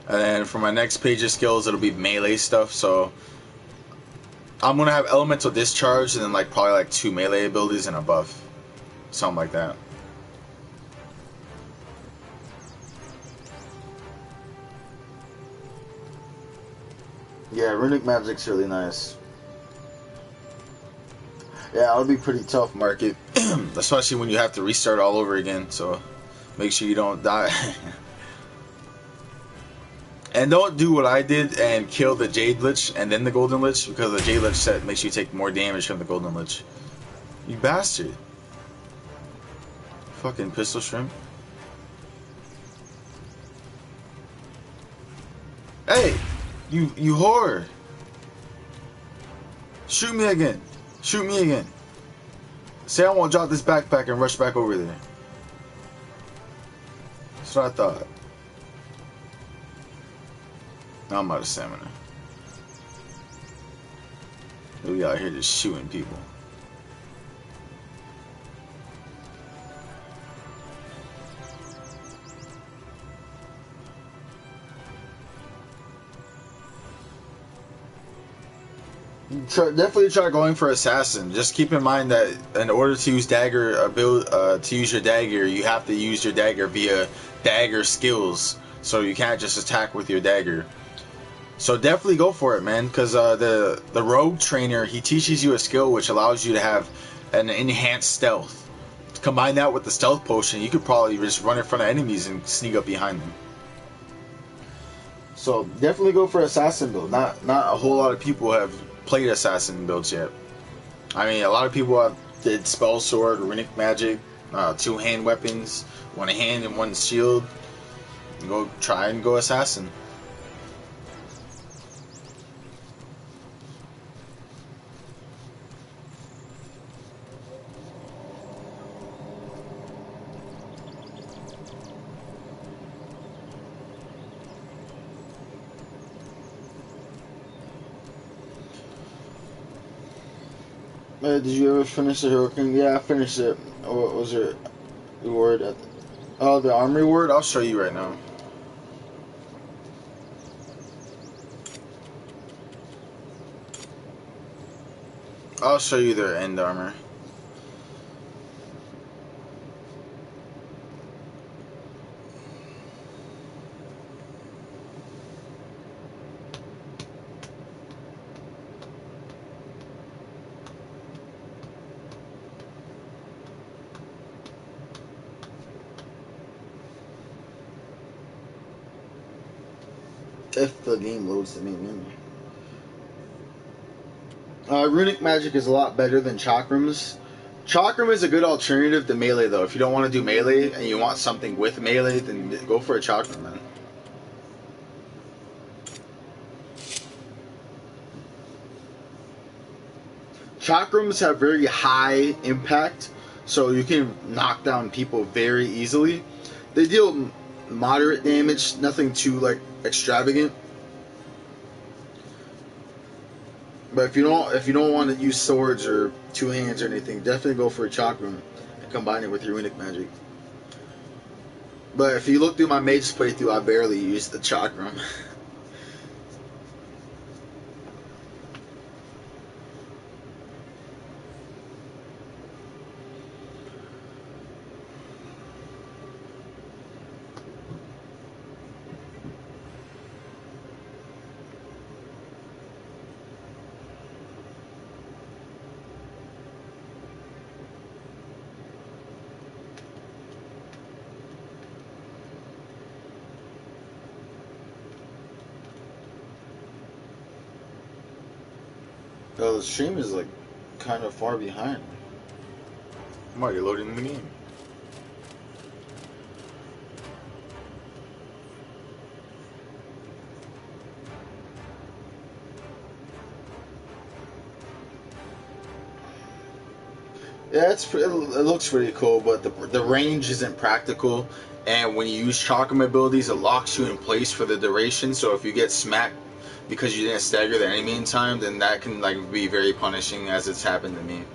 and then for my next page of skills it'll be melee stuff. So I'm gonna have Elemental Discharge and then like probably like 2 melee abilities and a buff, something like that. Yeah, Runic Magic's really nice. Yeah, it'll be pretty tough, Market. Especially when you have to restart all over again, so make sure you don't die. And don't do what I did and kill the Jade Lich and then the Golden Lich, because the Jade Lich set makes you take more damage from the Golden Lich. You bastard. Fucking pistol shrimp. Hey! You whore! Shoot me again. Shoot me again. Say I won't drop this backpack and rush back over there. That's what I thought. I'm out of stamina. We out here just shooting people. Definitely try going for assassin. Just keep in mind that in order to use dagger to use your dagger, you have to use your dagger via dagger skills. So you can't just attack with your dagger. So definitely go for it, man. Because the rogue trainer, he teaches you a skill which allows you to have an enhanced stealth. Combine that with the stealth potion, you could probably just run in front of enemies and sneak up behind them. So definitely go for assassin build. Not a whole lot of people have played assassin builds yet. I mean, a lot of people have did Spellsword, Runic Magic, 2-hand weapons, 1 hand and 1 shield. Go try and go assassin. Did you ever finish the Hero King? Yeah, I finished it. What was your reward at the arm reward? I'll show you right now. I'll show you their end armor. If the game loads the main menu. Runic Magic is a lot better than Chakrams. Chakram is a good alternative to melee, though. If you don't want to do melee and you want something with melee, then go for a Chakram, man. Chakrams have very high impact, so you can knock down people very easily. They deal moderate damage, nothing too extravagant. But if you don't want to use swords or 2 hands or anything, definitely go for a Chakram and combine it with your Runic Magic. But if you look through my Mage's playthrough, I barely used the Chakram. Oh, the stream is kind of far behind. I'm already loading the game. Yeah, it looks pretty cool, but the range isn't practical. And when you use Chakram abilities, it locks you in place for the duration. So if you get smacked because you didn't stagger the enemy in time, then that can be very punishing, as it's happened to me.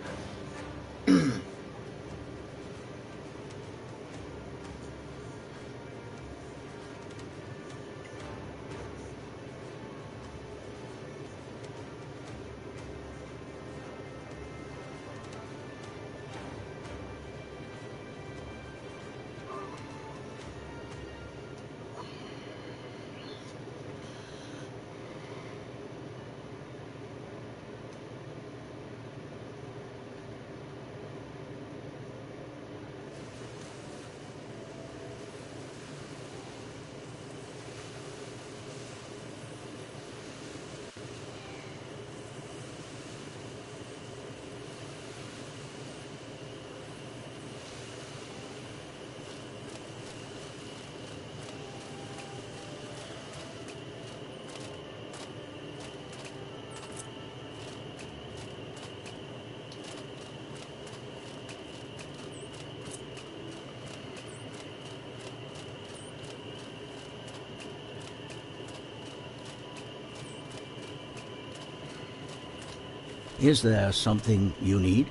Is there something you need?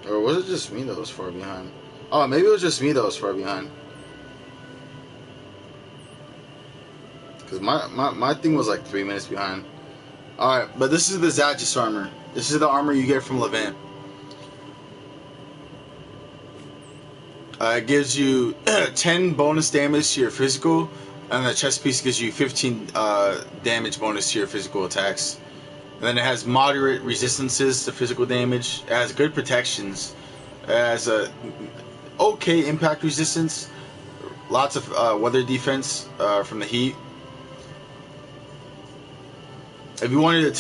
Or was it just me that was far behind? Oh, maybe it was just me that was far behind. Because my thing was like 3 minutes behind. Alright, but this is the Zadgis armor. This is the armor you get from Levant. It gives you 10 bonus damage to your physical, and the chest piece gives you 15 damage bonus to your physical attacks. And then it has moderate resistances to physical damage. It has good protections. It has a okay impact resistance. Lots of weather defense from the heat. If you wanted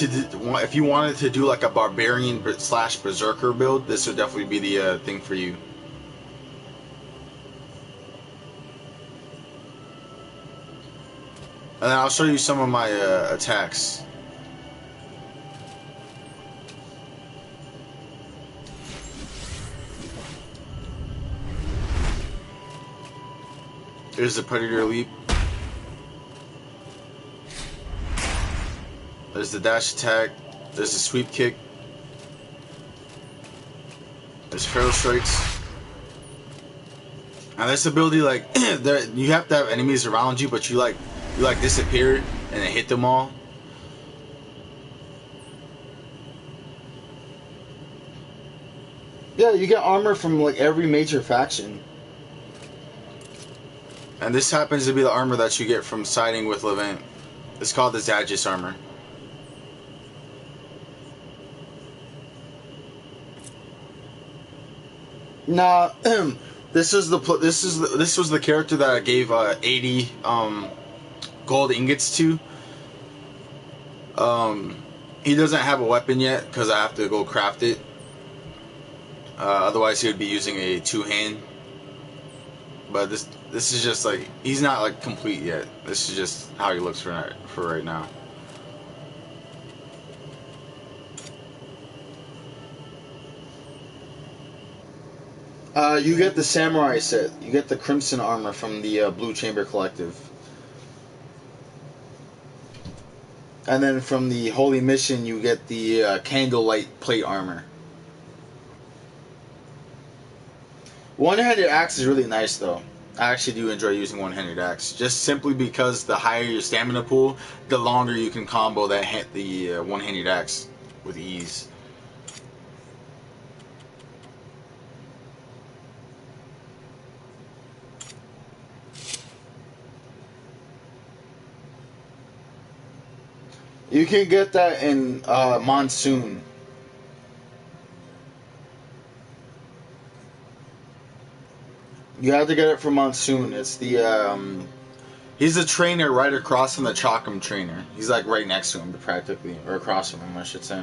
to do like a barbarian / berserker build, this would definitely be the thing for you. And then I'll show you some of my attacks. Here's the Predator Leap. There's the dash attack. There's the sweep kick. There's Feral Strikes. And this ability, like, you have to have enemies around you, but you disappear and then hit them all. Yeah, you get armor from like every major faction. And this happens to be the armor that you get from siding with Levant. It's called the Zadgis armor. Nah, this was the character that I gave 80 gold ingots to. He doesn't have a weapon yet because I have to go craft it. Otherwise, he would be using a two-hand. But this is just like, he's not like complete yet. This is just how he looks for right now. You get the Samurai set. You get the Crimson armor from the Blue Chamber Collective. And then from the Holy Mission, you get the Candlelight Plate armor. One-handed axe is really nice, though. I actually do enjoy using one-handed axe, just simply because the higher your stamina pool, the longer you can combo the one-handed axe with ease. You can get that in Monsoon. You have to get it from Monsoon. It's the he's the trainer right across from the Chocum trainer. He's like right next to him, practically, or across from him, I should say.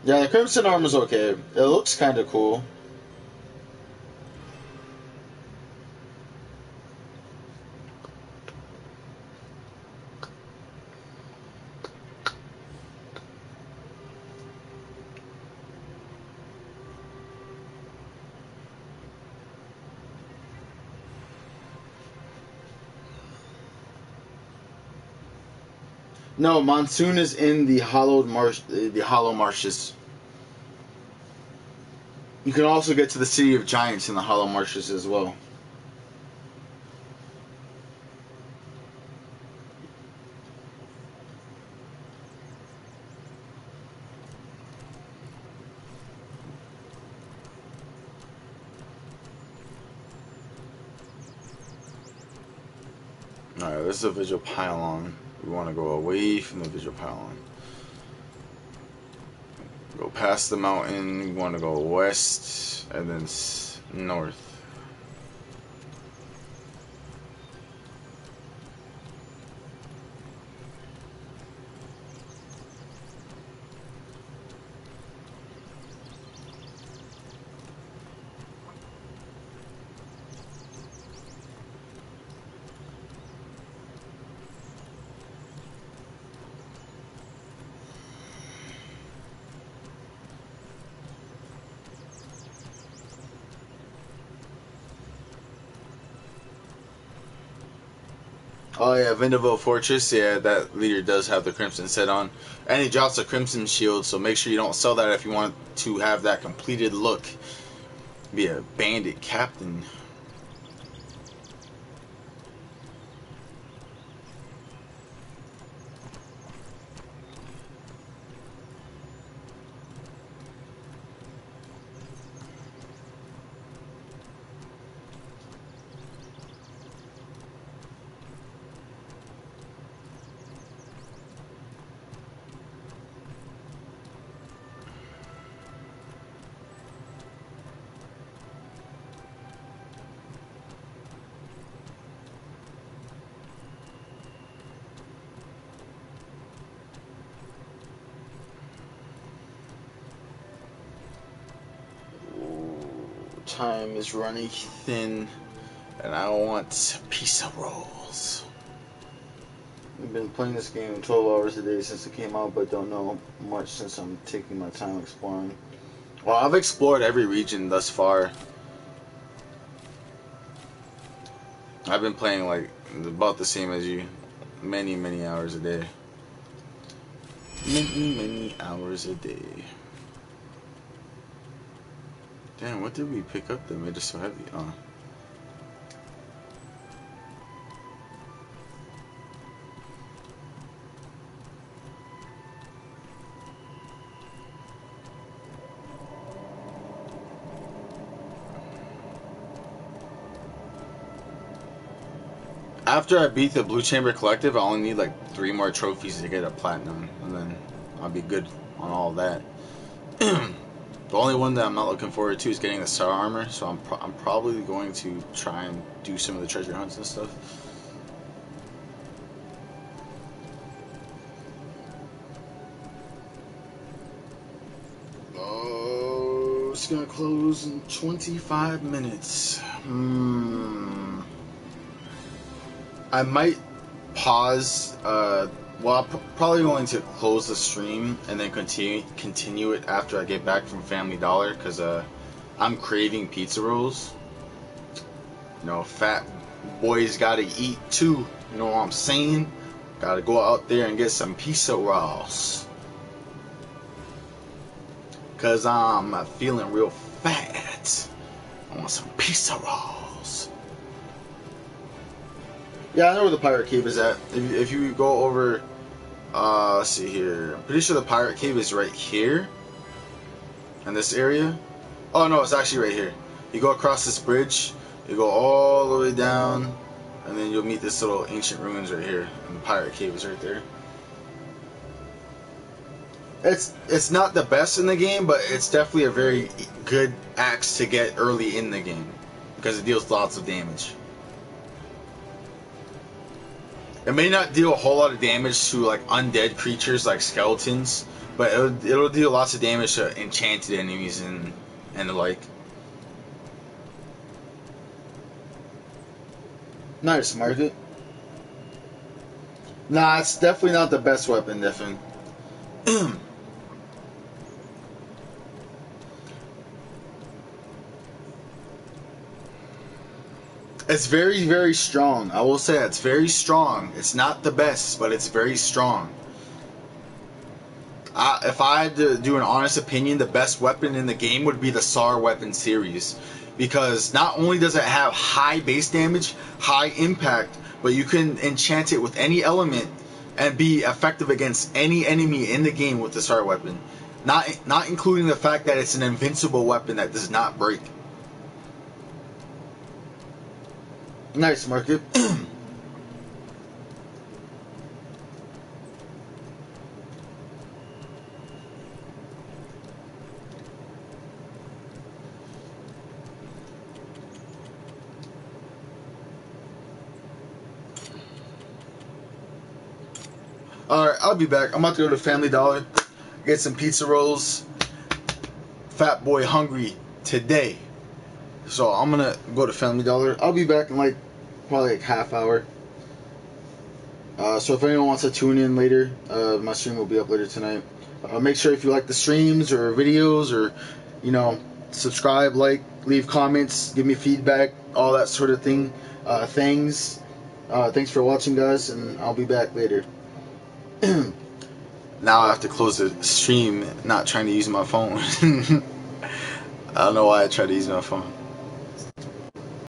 Yeah, the Crimson armor's okay. It looks kind of cool. No, Monsoon is in the Hollow Marshes. You can also get to the City of Giants in the Hollow Marshes as well. Alright, this is a visual pylon. We want to go away from the visual pylon. Go past the mountain. We want to go west and then north. Oh yeah, Vindaville Fortress, yeah, that leader does have the Crimson set on. And he drops a Crimson Shield, so make sure you don't sell that if you want to have that completed look. Be a bandit captain. Time is running thin, and I want pizza rolls. I've been playing this game 12 hours a day since it came out, but don't know much since I'm taking my time exploring. Well, I've explored every region thus far. I've been playing like about the same as you, many hours a day. Many hours a day. Damn, what did we pick up that made it so heavy? After I beat the Blue Chamber Collective, I only need like 3 more trophies to get a platinum, and then I'll be good on all that. The only one that I'm not looking forward to is getting the Star Armor, so I'm probably going to try and do some of the treasure hunts and stuff. Oh, it's gonna close in 25 minutes. I might pause. Well, I'm probably going to close the stream and then continue it after I get back from Family Dollar, because I'm craving pizza rolls. You know, fat boys gotta eat too. You know what I'm saying? Gotta go out there and get some pizza rolls, because I'm feeling real fat. I want some pizza rolls. Yeah, I know where the pirate cave is at. If you go over, let's see here. I'm pretty sure the pirate cave is right here, in this area. Oh no, it's actually right here. You go across this bridge, you go all the way down, and then you'll meet this little ancient ruins right here, and the pirate cave is right there. It's not the best in the game, but it's definitely a very good axe to get early in the game, because it deals lots of damage. It may not deal a whole lot of damage to like undead creatures like skeletons, but it'll deal lots of damage to enchanted enemies and the like. Nice, market. Nah, it's definitely not the best weapon, definitely. It's very, very strong. I will say it's very strong. It's not the best, but it's very strong. If I had to do an honest opinion, the best weapon in the game would be the SAR weapon series. Because not only does it have high base damage, high impact, but you can enchant it with any element and be effective against any enemy in the game with the SAR weapon. Not including the fact that it's an invincible weapon that does not break. Nice, market. Alright, I'll be back. I'm about to go to Family Dollar, get some pizza rolls. Fat boy hungry today. So I'm gonna go to Family Dollar. I'll be back in like probably like half hour. So if anyone wants to tune in later, my stream will be up later tonight. Make sure if you like the streams or videos or, you know, subscribe, like, leave comments, give me feedback, all that sort of thing. Thanks for watching, guys, and I'll be back later. Now I have to close the stream, not trying to use my phone. I don't know why I tried to use my phone.